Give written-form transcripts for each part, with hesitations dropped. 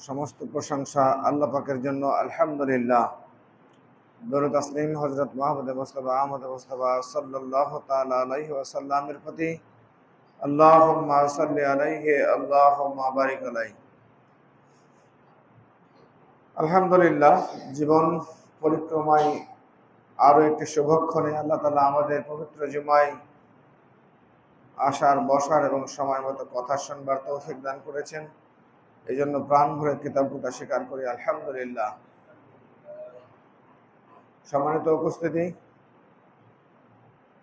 সমস্ত প্রশংসা আল্লাহ পাকের জন্য। আলহামদুলিল্লাহ। দরুদ তাসলিম হযরত মুহাম্মদ মুস্তাফা আহমদ মুস্তাফা সাল্লাল্লাহু তাআলা আলাইহি ওয়াসাল্লামের প্রতি। আল্লাহুম্মা সাল্লি আলাইহি আল্লাহুম্মা বারিক আলাইহি। আলহামদুলিল্লাহ, জীবন পরিক্রমায় আরো একটি শুভক্ষণে আল্লাহ তাআলা আমাদের পবিত্র জুমায় আসার, বসার এবং সময় মতো কথা শুনবার তৌফিক দান করেছেন। এই জন্য প্রাণ ভরে কৃতজ্ঞতা স্বীকার করি আলহামদুলিল্লাহ। সম্মানিত উপস্থিতি,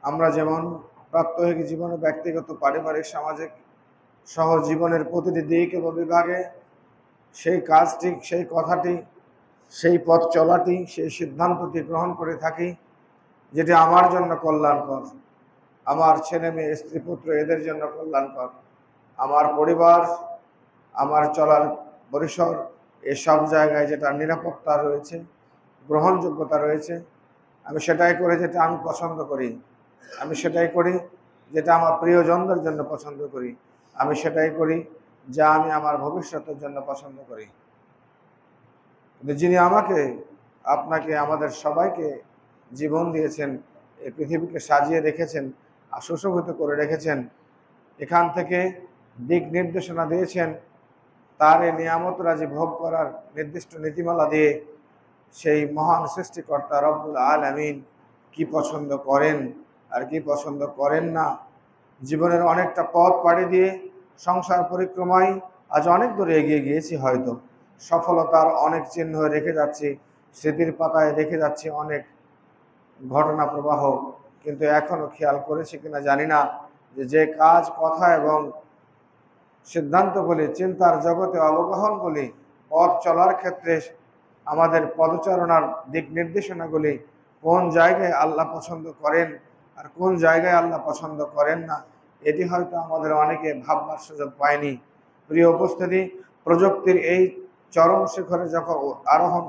আমরা যেমন প্রাত্যহিক জীবনে, ব্যক্তিগত, পারিবারিক, সামাজিক সহ জীবনের প্রতিটি দিক এবং বিভাগে সেই কাজটি, সেই কথাটি, সেই পথ চলাটি, সেই সিদ্ধান্তটি গ্রহণ করে থাকি যেটি আমার জন্য কল্যাণকর, আমার ছেলে মেয়ে, স্ত্রী পুত্র এদের জন্য কল্যাণকর, আমার পরিবার, আমার চলার পরিসর, এসব জায়গায় যেটা নিরাপত্তা রয়েছে, গ্রহণযোগ্যতা রয়েছে, আমি সেটাই করি যেটা আমি পছন্দ করি, আমি সেটাই করি যেটা আমার প্রিয়জনদের জন্য পছন্দ করি, আমি সেটাই করি যা আমি আমার ভবিষ্যতের জন্য পছন্দ করি। কিন্তু যিনি আমাকে, আপনাকে, আমাদের সবাইকে জীবন দিয়েছেন, এই পৃথিবীকে সাজিয়ে রেখেছেন আর সুশোভিত করে রেখেছেন, এখান থেকে দিক নির্দেশনা দিয়েছেন, তার এই নিয়ামত রাজি ভোগ করার নির্দিষ্ট নীতিমালা দিয়ে, সেই মহান সৃষ্টিকর্তা রব্বুল আলামিন কি পছন্দ করেন আর কি পছন্দ করেন না, জীবনের অনেকটা পথ পাড়ি দিয়ে সংসার পরিক্রমায় আজ অনেক দূরে এগিয়ে গিয়েছি, হয়তো সফলতার অনেক চিহ্ন রেখে যাচ্ছি, স্মৃতির পাতায় রেখে যাচ্ছি অনেক ঘটনা প্রবাহ, কিন্তু এখনো খেয়াল করেছি কিনা জানি না যে কাজ, কথা এবং সিদ্ধান্তগুলি, চিন্তার জগতে অবগাহনগুলি, পথ চলার ক্ষেত্রে আমাদের পদচারণার দিক নির্দেশনাগুলি কোন জায়গায় আল্লাহ পছন্দ করেন আর কোন জায়গায় আল্লাহ পছন্দ করেন না, এটি হয়তো আমাদের অনেকে ভাববার সুযোগ পায়নি। প্রিয় উপস্থিতি, প্রযুক্তির এই চরম শিখরে যখন আরোহণ,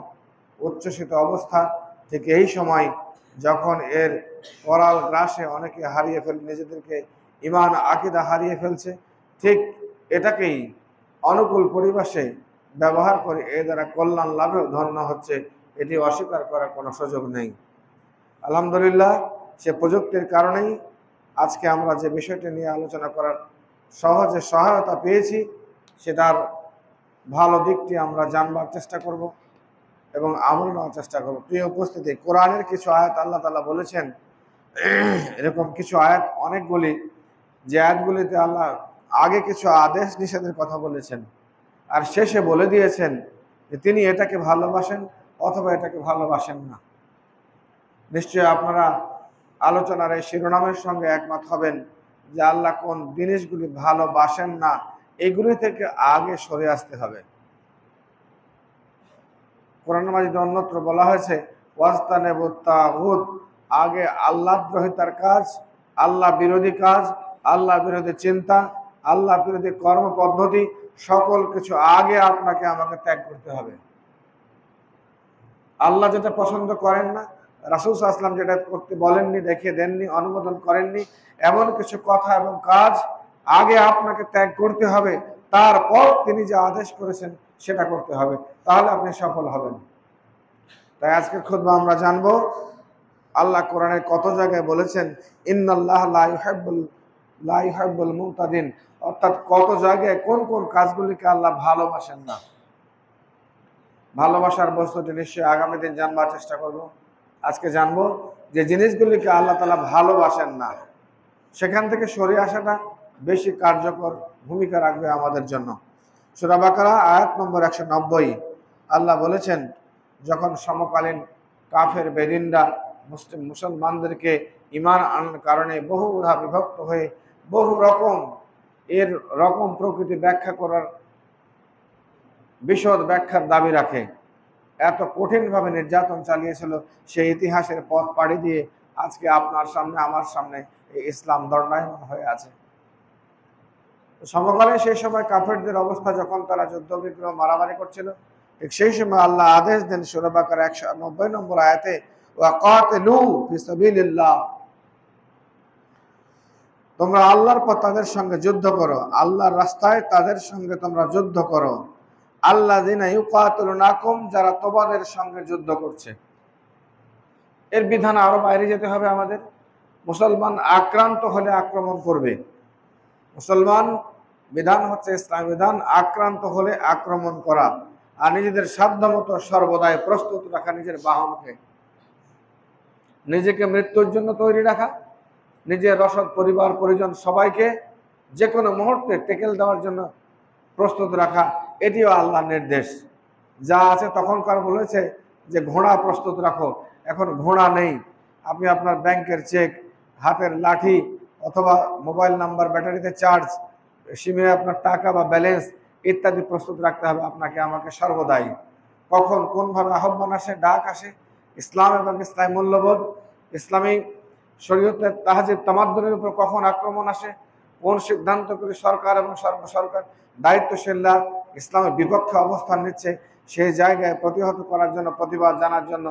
উচ্ছ্বসিত অবস্থা, ঠিক এই সময় যখন এর করাল গ্রাসে অনেকে হারিয়ে নিজেদেরকে ঈমান আকীদা হারিয়ে ফেলছে, ঠিক এটাকেই অনুকূল পরিবেশে ব্যবহার করে এর দ্বারা কল্যাণ লাভেও ধন্য হচ্ছে, এটি অস্বীকার করার কোনো সুযোগ নেই। আলহামদুলিল্লাহ, সে প্রযুক্তির কারণেই আজকে আমরা যে বিষয়টি নিয়ে আলোচনা করার সহজে সহায়তা পেয়েছি, সেটার ভালো দিকটি আমরা জানবার চেষ্টা করব এবং আমল নেওয়ার চেষ্টা করব। প্রিয় উপস্থিতি, কোরআনের কিছু আয়াত আল্লাহ তাআলা বলেছেন, এরকম কিছু আয়াত অনেকগুলি, যে আয়াতগুলিতে আল্লাহ আগে কিছু আদেশ নিষেধের কথা বলেছেন আর শেষে বলে দিয়েছেন যে তিনি এটাকে ভালোবাসেন অথবা এটাকে ভালোবাসেন না। নিশ্চয়ই আপনারা আলোচনার এই শিরোনামের সঙ্গে একমত হবেন যে আল্লাহ কোন জিনিসগুলি ভালোবাসেন না, এইগুলি থেকে আগে সরে আসতে হবে। কোরআন মাজিদে অন্যত্র বলা হয়েছে, ওয়াজতানিবুত তাগুত, আগে আল্লাহদ্রোহিতার কাজ, আল্লাহ বিরোধী কাজ, আল্লাহ বিরোধী চিন্তা, আল্লাহ বিরোধী কর্মপদ্ধতি, সকল কিছু আগে আপনাকে আমাকে ত্যাগ করতে হবে। আল্লাহ যেটা পছন্দ করেন না, রাসূল সাল্লাল্লাহু আলাইহি ওয়াসাল্লাম যেটা করতে বলেননি, দেখিয়ে দেননি, অনুমোদন করেননি, এমন কিছু কথা এবং কাজ আগে আপনাকে ত্যাগ করতে হবে, তারপর তিনি যে আদেশ করেছেন সেটা করতে হবে, তাহলে আপনি সফল হবেন। তাই আজকের খুতবা আমরা জানবো আল্লাহ কোরআনের কত জায়গায় বলেছেন ইন্নাল্লাহ লা ইউহিব্বুল মুতাদিন, অর্থাৎ কত জায়গায় কোন কোন কাজগুলিকে আল্লাহ ভালোবাসেন না। ভালোবাসার বস্তুটি নিশ্চয়ই আগামী দিন জানবার চেষ্টা করব। আজকে জানবো যে জিনিসগুলিকে আল্লাহ তাআলা ভালোবাসেন না, সেখান থেকে সরে আসাটা বেশি কার্যকর ভূমিকা রাখবে আমাদের জন্য। সূরা বাকারা আয়াত নম্বর 190 আল্লাহ বলেছেন, যখন সমকালীন কাফের বেদিনরা মুসলমানদেরকে ঈমান আনার কারণে বহুধা বিভক্ত হয়ে বহু রকম এর রকম প্রকৃতি ব্যাখ্যা করার, বিশদ ব্যাখ্যার দাবি রাখে, এত কঠিনভাবে নির্যাতন চালিয়েছিল, সেই ইতিহাসের পথ পাড়ি দিয়ে আজকে আপনার সামনে, আমার সামনে এই ইসলাম দণ্ডায়মান হয়ে আছে। সমকালে সেই সময় কাফেরদের অবস্থা, যখন তারা যুদ্ধ বিগ্রহ মারামারি করছিল, ঠিক সেই সময় আল্লাহ আদেশ দেন সূরা বাকারা 190 নম্বর আয়াতে, ওয়াকাতিলু ফি সাবিলিল্লাহ, তোমরা আল্লাহর পথে তাদের সঙ্গে যুদ্ধ করো, আল্লাহর রাস্তায় তাদের সঙ্গে তোমরা যুদ্ধ করো। আল্লাযিনা ইউকাতিলুনাকুম, যারা তোমাদের সঙ্গে যুদ্ধ করছে। এর বিধান আরো বাইরে যেতে হবে আমাদের। মুসলমান আক্রান্ত হলে আক্রমণ করবে। মুসলমান বিধান হচ্ছে ইসলাম বিধান, আক্রান্ত হলে আক্রমণ করা, আর নিজেদের সাধ্যমতো সর্বদাই প্রস্তুত রাখা, নিজের বাহনকে, নিজেকে মৃত্যুর জন্য তৈরি রাখা, নিজের রসদ, পরিবার, পরিজন সবাইকে যে কোনো মুহূর্তে টেকেল দেওয়ার জন্য প্রস্তুত রাখা, এটিও আল্লাহর নির্দেশ। যা আছে তখনকার বলেছে যে ঘোড়া প্রস্তুত রাখো, এখন ঘোড়া নেই। আপনি আপনার ব্যাংকের চেক, হাতের লাঠি, অথবা মোবাইল নাম্বার, ব্যাটারিতে চার্জ, সিমে আপনার টাকা বা ব্যালেন্স ইত্যাদি প্রস্তুত রাখতে হবে আপনাকে, আমাকে সর্বদাই। কখন কোনভাবে আহ্বান আসে, ডাক আসে, ইসলাম এবং ইসলামী মূল্যবোধ, ইসলামী শরীয়তের তাহজিব তামাদ্দুনের উপর কখন আক্রমণ আসে, কোন সিদ্ধান্ত করে সরকার এবং সরকার দায়িত্বশীলরা ইসলামের বিপক্ষে অবস্থান নিচ্ছে, সেই জায়গায় প্রতিহত করার জন্য, প্রতিবাদ জানার জন্য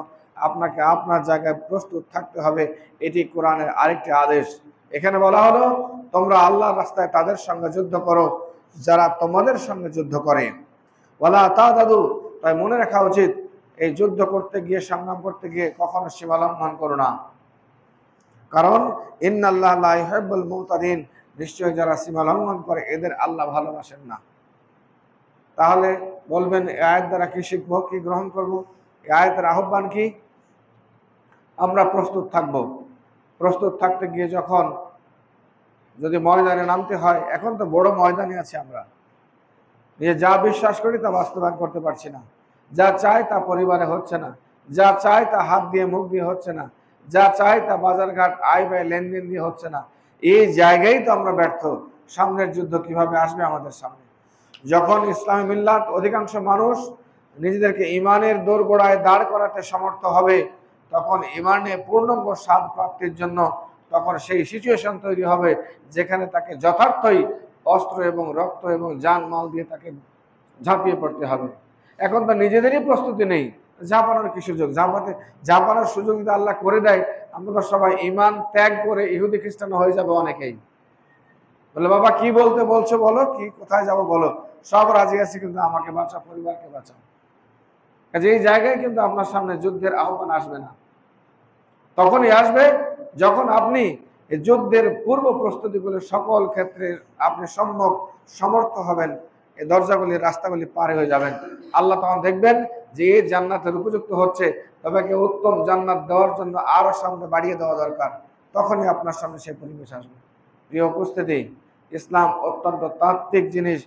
আপনাকে আপনার জায়গায় প্রস্তুত থাকতে হবে। এটি কোরআনের আরেকটি আদেশ। এখানে বলা হলো তোমরা আল্লাহর রাস্তায় তাদের সঙ্গে যুদ্ধ করো যারা তোমাদের সঙ্গে যুদ্ধ করে। ওয়ালা তাদাদু, তাই মনে রাখা উচিত এই যুদ্ধ করতে গিয়ে, সংগ্রাম করতে গিয়ে কখনো সীমা লঙ্ঘন করো না। কারণ ইন্নাল্লাহা লা ইউহিব্বুল মুতাদিন, নিশ্চয়ই যারা সীমা লঙ্ঘন করে এদের আল্লাহ ভালোবাসেন না। তাহলে বলবেন এই আয়াত দ্বারা কি শিখবো, কি গ্রহণ করব? এই আয়াতের আহ্বান কি? আমরা প্রস্তুত থাকব। প্রস্তুত থাকতে গিয়ে যখন যদি ময়দানে নামতে হয়, এখন তো বড় ময়দানে আছে, আমরা নিজে যা বিশ্বাস করি তা বাস্তবায়ন করতে পারছি না, যা চাই তা পরিবারে হচ্ছে না, যা চাই তা হাত দিয়ে মুখ দিয়ে হচ্ছে না, যা চাই তা বাজারঘাট আয় ব্যয় লেনদেন দিয়ে হচ্ছে না। এই জায়গায় তো আমরা ব্যর্থ। সামনের যুদ্ধ কিভাবে আসবে আমাদের সামনে? যখন ইসলামী মিল্লাত অধিকাংশ মানুষ নিজেদেরকে ইমানের দোরগোড়ায় দাঁড় করাতে সমর্থ হবে, তখন ইমানে পূর্ণাঙ্গ স্বাদ প্রাপ্তির জন্য তখন সেই সিচুয়েশন তৈরি হবে যেখানে তাকে যথার্থই অস্ত্র এবং রক্ত এবং জানমাল দিয়ে তাকে ঝাঁপিয়ে পড়তে হবে। এখন তো নিজেদেরই প্রস্তুতি নেই, ঝাঁপানোর কি সুযোগ? ঝাঁপানোর সুযোগ যদি আল্লাহ করে দেয়, আমরা সবাই ইমান ত্যাগ করে ইহুদি খ্রিস্টান হয়ে যাবে অনেকেই। বলে বাবা কি বলতে বলছো বলো, কি কোথায় যাব বলো, সব রাজি আছি, কিন্তু আমাকে বাঁচাও, পরিবারকে বাঁচাও। কাজে এই জায়গায় কিন্তু আপনার সামনে যুদ্ধের আহ্বান আসবে না। তখনই আসবে যখন আপনি এই যুদ্ধের পূর্ব প্রস্তুতিগুলো সকল ক্ষেত্রে আপনি সমর্থ হবেন, এই দরজাগুলি, রাস্তাগুলি পার হয়ে যাবেন। আল্লাহ তখন দেখবেন যে এই জান্নাতের উপযুক্ত হচ্ছে, তবে উত্তম জান্নাত দেওয়ার জন্য আরো সামনে বাড়িয়ে দেওয়া দরকার। তখনই আপনার সামনে সেই পরিবেশ আসবে। প্রিয় উপস্থিতি, ইসলাম অত্যন্ত তাত্ত্বিক জিনিস,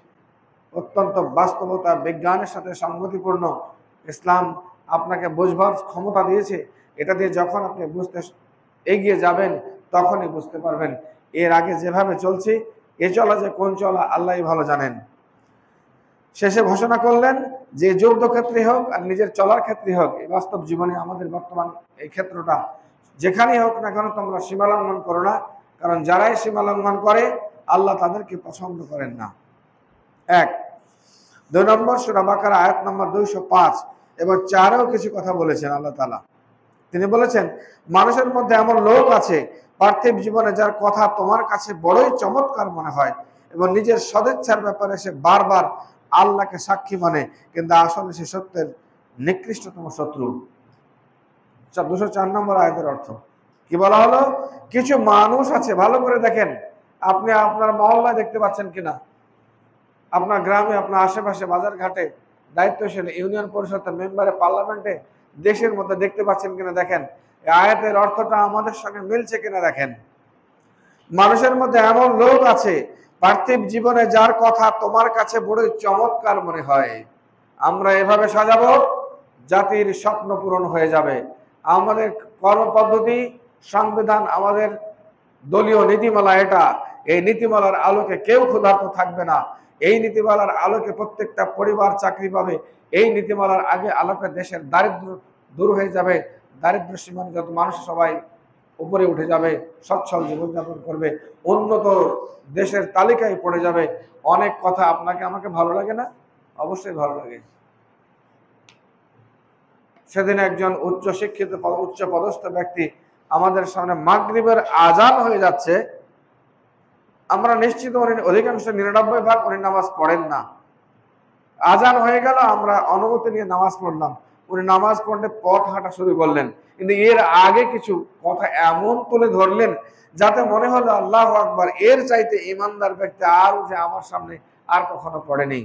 অত্যন্ত বাস্তবতা, বিজ্ঞানের সাথে সংগতিপূর্ণ। ইসলাম আপনাকে বুঝবার ক্ষমতা দিয়েছে। এটা দিয়ে যখন আপনি বুঝতে এগিয়ে যাবেন তখনই বুঝতে পারবেন। এর আগে যেভাবে চলছি, এ চলা যে কোন চলা আল্লাহই ভালো জানেন। শেষে ঘোষণা করলেন যে যুদ্ধক্ষেত্রে হোক আর নিজের চলার ক্ষেত্রে হোক, এই বাস্তব জীবনে আমাদের বর্তমান এই ক্ষেত্রটা যেখানেই হোক না কেন, তোমরা সীমা লঙ্ঘন করো না। কারণ যারাই সীমা লঙ্ঘন করে আল্লাহ তাদেরকে পছন্দ করেন না। 1, 2 নম্বর সূরা বাকারা আয়াত নম্বর 205 এবং 4-এও কিছু কথা বলেছেন আল্লাহ তাআলা। তিনি বলেছেন, মানুষের মধ্যে এমন লোক আছে পার্থিব জীবনে যার কথা তোমার কাছে বড়ই চমৎকার মনে হয় এবং নিজের সদিচ্ছার ব্যাপারে সে বারবার আল্লাহকে সাক্ষী মানে, কিন্তু আসলে সে সত্যের নিকৃষ্টতম শত্রু। 204 নম্বর আয়াতের অর্থ কি বলা হলো? কিছু মানুষ আছে, ভালো করে দেখেন, আপনি আপনার মহল্লায় দেখতে পাচ্ছেন কিনা, আপনার গ্রামে, আপনার আশেপাশে, বাজার ঘাটে, দায়িত্বশীল ইউনিয়ন পরিষদের মেম্বারে, পার্লামেন্টে, দেশের মধ্যে দেখতে পাচ্ছেন কিনা দেখেন। এই আয়াতের অর্থটা আমাদের সঙ্গে মিলছে কিনা দেখেন। মানুষের মধ্যে এমন লোক আছে পার্থিব জীবনে যার কথা তোমার কাছে বড়ই চমৎকার মনে হয়। আমরা এভাবে সাজাবো, জাতির স্বপ্ন পূরণ হয়ে যাবে। আমাদের কর্মপদ্ধতি, সংবিধান, আমাদের দলীয় নীতিমালা, এটা এই নীতিমালার আলোকে কেউ ক্ষুধার্ত থাকবে না। এই নীতিমালার আলোকে প্রত্যেকটা পরিবার চাকরি পাবে। এই নীতিমালার আলোকে দেশের দারিদ্র দূর হয়ে যাবে। দারিদ্র সীমায় যত মানুষ সবাই উপরে উঠে যাবে, সচ্ছল জীবনযাপন করবে, উন্নত দেশের তালিকায় পড়ে যাবে। অনেক কথা আপনাকে আমাকে ভালো লাগে না? অবশ্যই ভালো লাগে। সেদিন একজন উচ্চ শিক্ষিত, উচ্চ পদস্থ ব্যক্তি আমাদের সামনে মাগরিবের আজান হয়ে যাচ্ছে, আমরা নিশ্চিত অধিকাংশ 99% উনি নামাজ পড়েন না। আজান হয়ে গেল, আমরা অনুমতি নিয়ে নামাজ পড়লাম। উনি নামাজ পড়লে পথ হাঁটা শুরু করলেন, কিন্তু এর আগে কিছু কথা এমন তুলে ধরলেন যাতে মনে হলো আল্লাহু আকবার, এর চাইতে ইমানদার ব্যক্তি আর যে আমার সামনে আর কখনো পড়েনি।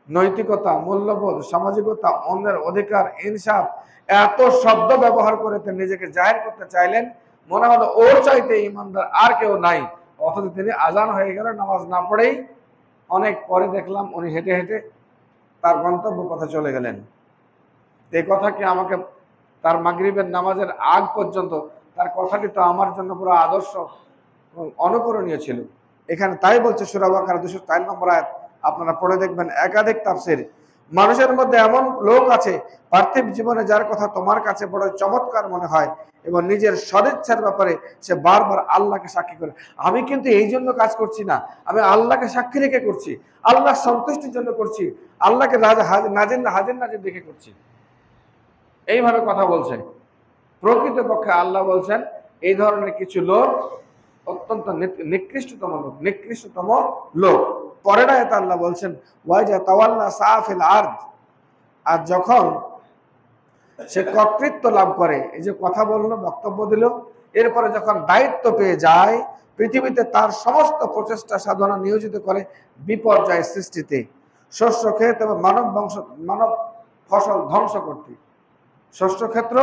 নৈতিকতা, মূল্যবোধ, সামাজিকতা, অন্যের অধিকার, ইনসাফ, এত শব্দ ব্যবহার করে তিনি নিজেকে জাহির করতে চাইলেন, মনে হলো ওর চাইতে ইমানদার আর কেউ নাই। অথচ তিনি আজান হয়ে গেল, নামাজ না পড়েই অনেক পরে দেখলাম উনি হেঁটে হেঁটে তার গন্তব্য পথে চলে গেলেন। এই কথা কি আমাকে তার মাগরিবের নামাজের আগ পর্যন্ত তার কথাটি তো আমার জন্য পুরো আদর্শ অনুকরণীয় ছিল। এখানে তাই বলছে সূরা বাকারা 204 নম্বর আয়াত, আপনারা পড়ে দেখবেন একাধিক তাফসীর। মানুষের মধ্যে এমন লোক আছে পার্থিব জীবনে যার কথা তোমার কাছে বড় চমৎকার মনে হয় এবং নিজের সদিচ্ছার ব্যাপারে সে বারবার আল্লাহকে সাক্ষী করে, আমি কিন্তু এই জন্য কাজ করছি না, আমি আল্লাহকে সাক্ষী রেখে করছি, আল্লাহর সন্তুষ্টির জন্য করছি, আল্লাহকে হাজির নাজির দেখে করছি, এইভাবে কথা বলছে। প্রকৃতপক্ষে আল্লাহ বলছেন এই ধরনের কিছু লোক অত্যন্ত নিকৃষ্টতম লোক। পরের আয়াতে আল্লাহ বলছেন ওয়াজা তাওয়াল্লা সাফিল আরদ, আর যখন সে কর্তৃত্ব লাভ করে, এই যে কথা বললো, বক্তব্য দিল, এরপরে যখন দায়িত্ব পেয়ে যায়, পৃথিবীতে তার সমস্ত প্রচেষ্টা সাধনা নিয়োজিত করে বিপর্যয় সৃষ্টিতে, শস্য ক্ষেত এবং মানব ফসল ধ্বংস করতে। শস্য ক্ষেত্র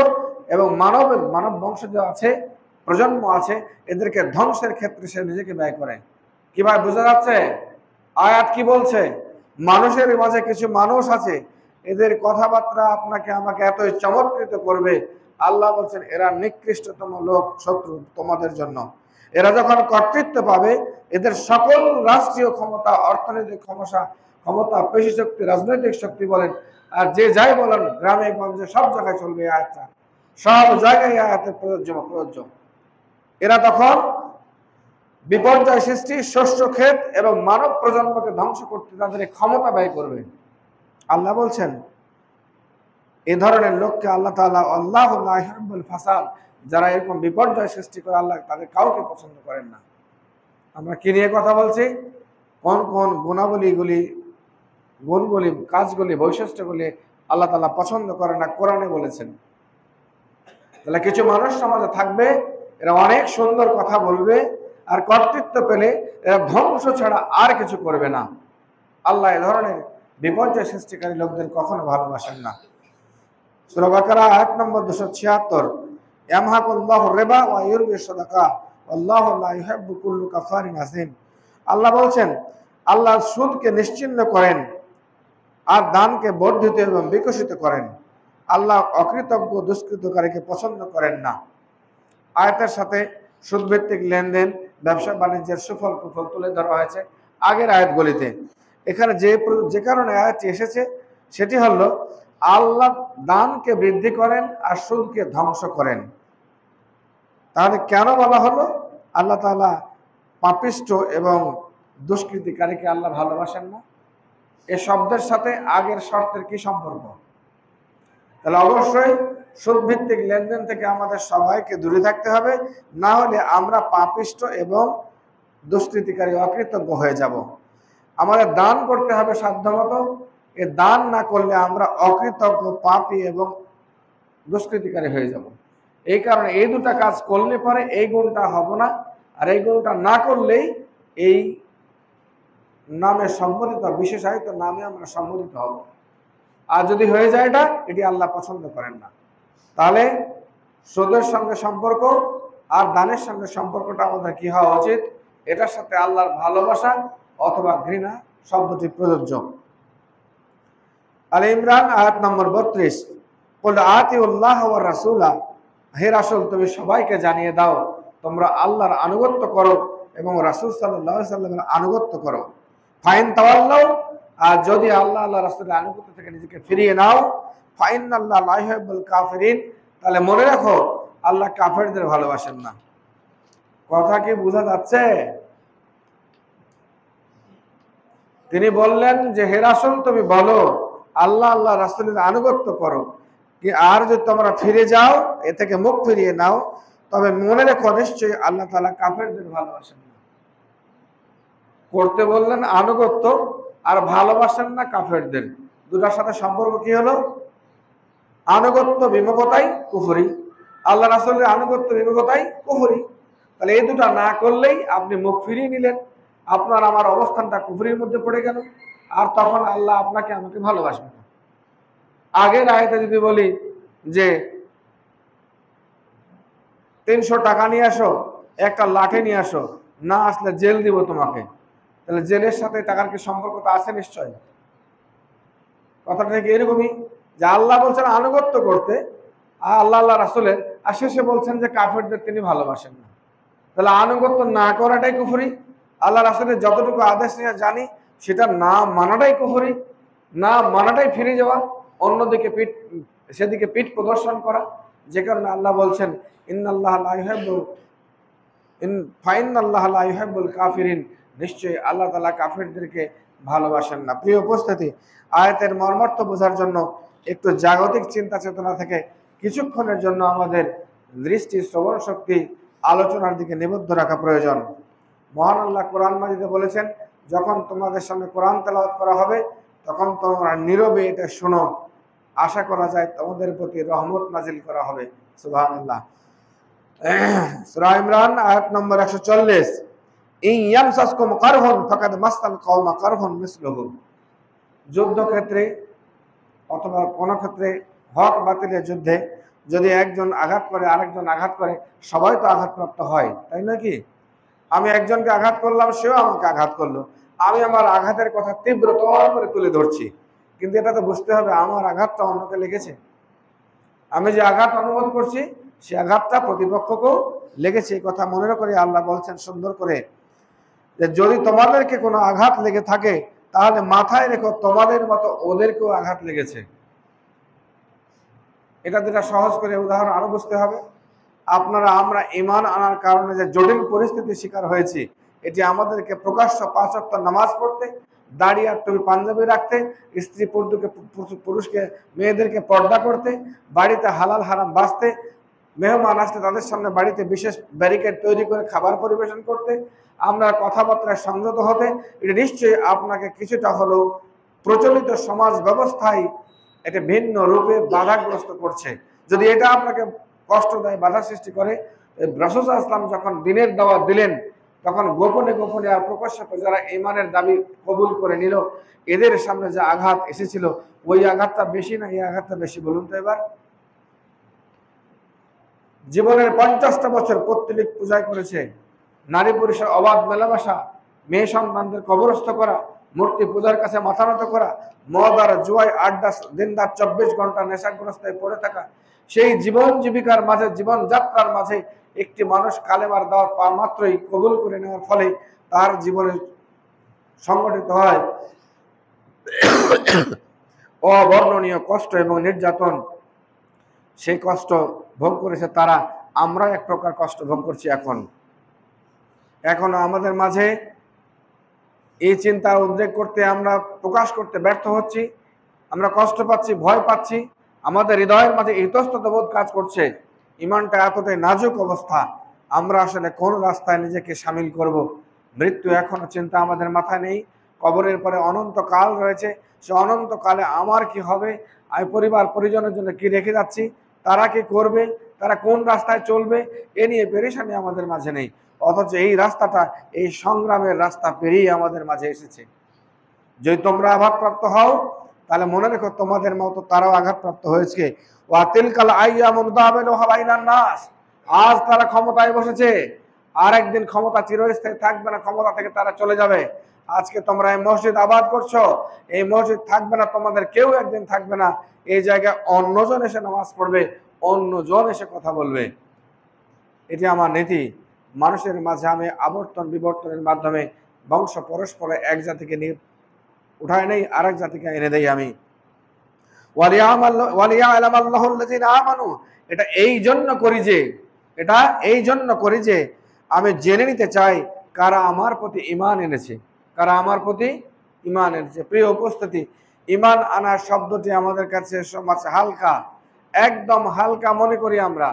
এবং মানব বংশ যে আছে, প্রজন্ম আছে, এদেরকে ধ্বংসের ক্ষেত্রে সে নিজেকে ব্যয় করে। কিভাবে বোঝা যাচ্ছে? আয়াত কি বলছে? মানুষের মাঝে কিছু মানুষ আছে, এদের কথাবার্তা আপনাকে আমাকে এতই চমৎকৃত করবে, আল্লাহ বলছেন এরা নিকৃষ্টতম লোক, শত্রু তোমাদের জন্য। এরা যখন কর্তৃত্ব পাবে, এদের সকল রাষ্ট্রীয় ক্ষমতা, অর্থনৈতিক ক্ষমতা, পেশি শক্তি, রাজনৈতিক শক্তি বলেন, আর যে যাই বলেন, গ্রামে গঞ্জে সব জায়গায় চলবে আয়াতটা, সব জায়গায় আয়াতে প্রযোজ্য। এরা তখন বিপর্যয় সৃষ্টি, শস্য ক্ষেত এবং মানব প্রজন্মকে ধ্বংস করতে তাদের ক্ষমতা ব্যয় করবে। আল্লাহ বলছেন এ ধরনের লোককে আল্লাহ তাআলা আল্লাহু লা ইউহিব্বুল ফাসাদ, যারা এরকম বিপর্যয় সৃষ্টি করে আল্লাহ তাদের কাউকে পছন্দ করেন না। আমরা কি নিয়ে কথা বলছি? কোন কোন গুণগুলি, কাজগুলি, বৈশিষ্ট্যগুলি আল্লাহ তাআলা পছন্দ করে না, কোরআনে বলেছেন। তাহলে কিছু মানুষ সমাজে থাকবে, এরা অনেক সুন্দর কথা বলবে, আর কর্তৃত্ব পেলে এরা ধ্বংস ছাড়া আর কিছু করবে না। আল্লাহ এ ধরনের বিপর্যয় সৃষ্টিকারী লোকদের কখনো ভালোবাসেন না। সূরা বাকারা আয়াত নম্বর 276, ইয়ামহাকুল্লাহু রিবা ওয়া ইউরবিস সাদাকা আল্লাহু লা ইউহিব্বু কুল্লা কাফারিন আসিম। আল্লাহ বলছেন আল্লাহ সুদকে নিশ্চিহ্ন করেন আর দানকে বর্ধিত এবং বিকশিত করেন। আল্লাহ অকৃতজ্ঞ দুষ্কৃতকারীকে পছন্দ করেন না। আয়াতের সাথে সুদভিত্তিক লেনদেন, ব্যবসা বাণিজ্যের সুফল কুফল তুলে ধরা হয়েছে আগের আয়াতগুলিতে। এখানে যে কারণে আয়াতটি এসেছে সেটি হলো আল্লাহ দানকে বৃদ্ধি করেন আর সুদকে ধ্বংস করেন। তাহলে কেন বলা হলো আল্লাহ তাআলা পাপিষ্ঠ এবং দুষ্কৃতিকারীকে আল্লাহ ভালোবাসেন না? এ শব্দের সাথে আগের শর্তের কি সম্পর্ক? তাহলে অবশ্যই সুদভিত্তিক লেনদেন থেকে আমাদের সবাইকে দূরে থাকতে হবে, না হলে আমরা পাপিষ্ঠ এবং দুষ্কৃতিকারী, অকৃতজ্ঞ হয়ে যাব। আমাদের দান করতে হবে সাধ্যমতো, এ দান না করলে আমরা অকৃতজ্ঞ, পাপী এবং দুষ্কৃতিকারী হয়ে যাব। এই কারণে এই দুটা কাজ করলে পরে এই গুণটা হব না, আর এই গুণটা না করলেই এই নামে সম্বোধিত, বিশেষায়িত নামে আমরা সম্বোধিত হব। আর যদি হয়ে যায় এটি আল্লাহ পছন্দ করেন না। তাহলে সুদের সঙ্গে সম্পর্ক আর দানের সঙ্গে সম্পর্কটা আমাদের কি হওয়া উচিত? এটার সাথে আল্লাহর ভালোবাসা অথবা ঘৃণা শব্দটি প্রযোজ্য। আলে ইমরান আয়াত নম্বর 32, কুল আতিউল্লাহ ওয়া রাসূলা, হে রাসূল তুমি সবাইকে জানিয়ে দাও তোমরা আল্লাহর আনুগত্য করো এবং রাসূল সাল্লাল্লাহু আলাইহি ওয়াসাল্লামের আনুগত্য করো। ফাইন তাওয়াল্লাউ, আর যদি আল্লাহ রাসূলের আনুগত্য থেকে নিজেকে ফিরিয়ে নাও, ফাইনাল্লাহ লা ইউহিব্বুল কাফিরিন, তাহলে মনে রাখো আল্লাহ কাফেরদের ভালোবাসেন না। কথা কি বোঝা যাচ্ছে? তিনি বললেন যে হে রাসূল তুমি বলো আল্লাহ রাসূলের আনুগত্য করো, কি আর যদি তোমরা ফিরে যাও, এ থেকে মুখ ফিরিয়ে নাও, তবে মনে রেখো নিশ্চয়ই আল্লাহ তাআলা কাফেরদের ভালোবাসেন না। করতে বললেন আনুগত্য, আর ভালোবাসেন না কাফেরদের। দুটার সাথে সম্পর্ক কি হলো? আনুগত্য বিমুখতাই কুফরি, আল্লাহ রাসূলের আনুগত্য বিমুখতাই কুফরি। তাহলে এই দুটা না করলেই আপনি মুখ ফিরিয়ে নিলেন, আপনার আমার অবস্থানটা কুফরির মধ্যে পড়ে গেল, আর তখন আল্লাহ আপনাকে আমাকে ভালোবাসবে না। আগের আয়াতে যদি বলি যে 300 টাকা নিয়ে আসো, একটা লাঠি নিয়ে আসো, না আসলে জেল দিব তোমাকে, তাহলে জেলের সাথে টাকার কি সম্পর্ক? তো আছে নিশ্চয়। কথাটা নাকি এরকমই যে আল্লাহ বলছেন আনুগত্য করতে আল্লাহ রাসূলের, আর শেষে বলছেন যে কাফেরদের তিনি ভালোবাসেন না। তাহলে আনুগত্য না করাটাই কুফরি, আল্লাহ রাসূলের যতটুকু আদেশ নিয়ে জানি সেটা না মানাটাই কুফরি, না মানাটাই ফিরে যাওয়া, অন্যদিকে সেদিকে পিঠ প্রদর্শন করা। যে কারণে আল্লাহ বলছেন ইন্নাল্লাহা লা ইউহিব্বুল কাফিরিন, নিশ্চয়ই আল্লাহ তাআলা কাফেরদেরকে ভালোবাসেন না। প্রিয় উপস্থিতি, আয়াতের মর্মার্থ বোঝার জন্য একটু জাগতিক চিন্তা চেতনা থেকে কিছুক্ষণের জন্য আমাদের দৃষ্টি শ্রবণ শক্তি আলোচনার দিকে নিবদ্ধ রাখা প্রয়োজন। মহান আল্লাহ কোরআন মাজিদে বলেছেন, যখন তোমাদের সামনে কোরআন তেলাওয়াত করা হবে তখন তোমরা নীরবে এটা শোনো, আশা করা যায় তোমাদের প্রতি রহমত নাজিল করা হবে। সুবহানাল্লাহ। সূরা ইমরান আয়াত নম্বর 140, ইন ইয়ামসাসকুম কারহুন ফাকাদ মাসাল কওমা কারহুন মিসলুহু। যুদ্ধক্ষেত্রে অথবা কোন ক্ষেত্রে হক বাতিলের যুদ্ধে যদি একজন আঘাত করে আরেকজন আঘাত করে, সবাই তো আঘাতপ্রাপ্ত হয়, তাই নাকি? আমি একজনকে আঘাত করলাম, সেও আমাকে আঘাত করলো, আমি আমার আঘাতের কথা তীব্রতর করে তুলে ধরছি, কিন্তু এটা তো বুঝতে হবে আমার আঘাতটা অন্যকে লেগেছে। আমি যে আঘাত অনুভব করছি সে আঘাতটা প্রতিপক্ষকেও লেগেছে, এই কথা মনে করে আল্লাহ বলছেন সুন্দর করে যে যদি তোমাদেরকে কোনো আঘাত লেগে থাকে তাহলে মাথায় রেখো তোমাদের মতো ওদেরকেও আঘাত লেগেছে। এটা যেটা সহজ করে উদাহরণ আরো বুঝতে হবে। আমরা ঈমান আনার কারণে যে জটিল পরিস্থিতির শিকার হয়েছি, এটি আমাদেরকে প্রকাশ্য 5 ওয়াক্ত নামাজ পড়তে, দাড়ি আর টুপি পাঞ্জাবি রাখতে, স্ত্রী পুরুষকে মেয়েদেরকে পর্দা করতে, বাড়িতে হালাল হারাম বাঁচতে, মেহমান আসতে তাদের সামনে বাড়িতে বিশেষ ব্যারিকেড তৈরি করে খাবার পরিবেশন করতে, আমরা কথাবার্তায় সংযত হতে। এটা নিশ্চয়ই আপনাকে কিছুটা হলেও প্রচলিত সমাজ ব্যবস্থায় এটা ভিন্ন রূপে বাধাগ্রস্ত করছে। যদি এটা আপনাকে কষ্ট দেয়, বাধা সৃষ্টি করে, রাসূল সাল্লাল্লাহু আলাইহি ওয়াসাল্লাম যখন দ্বীনের দাওয়াত দিলেন তখন গোপনে গোপনে আর প্রকাশ্যে যারা ঈমানের দাবি কবুল করে নিল, এদের সামনে যে আঘাত এসেছিল ওই আঘাতটা বেশি না এই আঘাতটা বেশি? বলুন তো এবার। জীবনের 50টা বছর পৌত্তলিক পূজায় করেছে, নারী পুরুষের অবাধ মেলামেশা, মেয়ে সন্তানদের কবরস্থ করা, মূর্তি পূজার কাছে মাথা নত করা, মদ আর জুয়ায় আড্ডা, দিনরাত 24 ঘন্টা নেশাগ্রস্তায় পড়ে থাকা, সেই জীবন জীবিকার মাঝে, জীবন যাত্রার মাঝে একটি মানুষ কালেমার দাওয়াত পাওয়া মাত্রই কবুল করে নেওয়ার ফলে তার জীবনে সংগঠিত হয় অবর্ণনীয় কষ্ট এবং নির্যাতন। সেই কষ্ট ভোগ করেছে তারা, আমরা এক প্রকার কষ্ট ভোগ করছি। এখনো আমাদের মাঝে এই চিন্তা উদ্রেক করতে, আমরা প্রকাশ করতে ব্যর্থ হচ্ছি, আমরা কষ্ট পাচ্ছি, ভয় পাচ্ছি, আমাদের হৃদয়ের মাঝে ইতস্তত বোধ কাজ করছে। ইমানটা এতটাই নাজুক অবস্থা, আমরা আসলে কোন রাস্তায় নিজেকে সামিল করব। মৃত্যু এখনো চিন্তা আমাদের মাথায় নেই, কবরের পরে অনন্তকাল রয়েছে, সে অনন্তকালে আমার কি হবে, আমি পরিবার পরিজনের জন্য কি রেখে যাচ্ছি, তারা কি করবে, তারা কোন রাস্তায় চলবে, এ নিয়ে পেরেশানি আমাদের মাঝে নেই। অথচ এই রাস্তাটা, এই সংগ্রামের রাস্তা পেরিয়ে আমাদের মাঝে এসেছে। যদি তোমরা আঘাতপ্রাপ্ত হও তাহলে মনে রেখো তোমাদের মতো তারাও আঘাতপ্রাপ্ত হয়েছে। ওয়া তিলকাল আইয়ামু নুদাবিলুহা বাইনান নাস, আজ তারা ক্ষমতায় বসেছে, আর একদিন ক্ষমতা চিরস্থায়ী থাকবে না, ক্ষমতা থেকে তারা চলে যাবে। আজকে তোমরা এই মসজিদ আবাদ করছো, এই মসজিদ থাকবে না, তোমাদের কেউ একদিন থাকবে না। এই জায়গায় অন্যজন এসে নামাজ পড়বে, অন্যজন এসে কথা বলবে। এটি আমার নীতি। মানুষের মাঝে আমি আবর্তন বিবর্তনের মাধ্যমে বংশ পরস্পরে এক জাতিকে নিয়ে উঠায় নেই, আরেক জাতিকে এনে দেই আমি। এটা এই জন্য করি যে আমি জেনে নিতে চাই কারা আমার প্রতি ঈমান এনেছে, কারা আমার প্রতি ঈমান এনেছে। প্রিয় উপস্থিতি, ঈমান আনার শব্দটি আমাদের কাছে সমাজ হালকা, একদম হালকা মনে করি আমরা,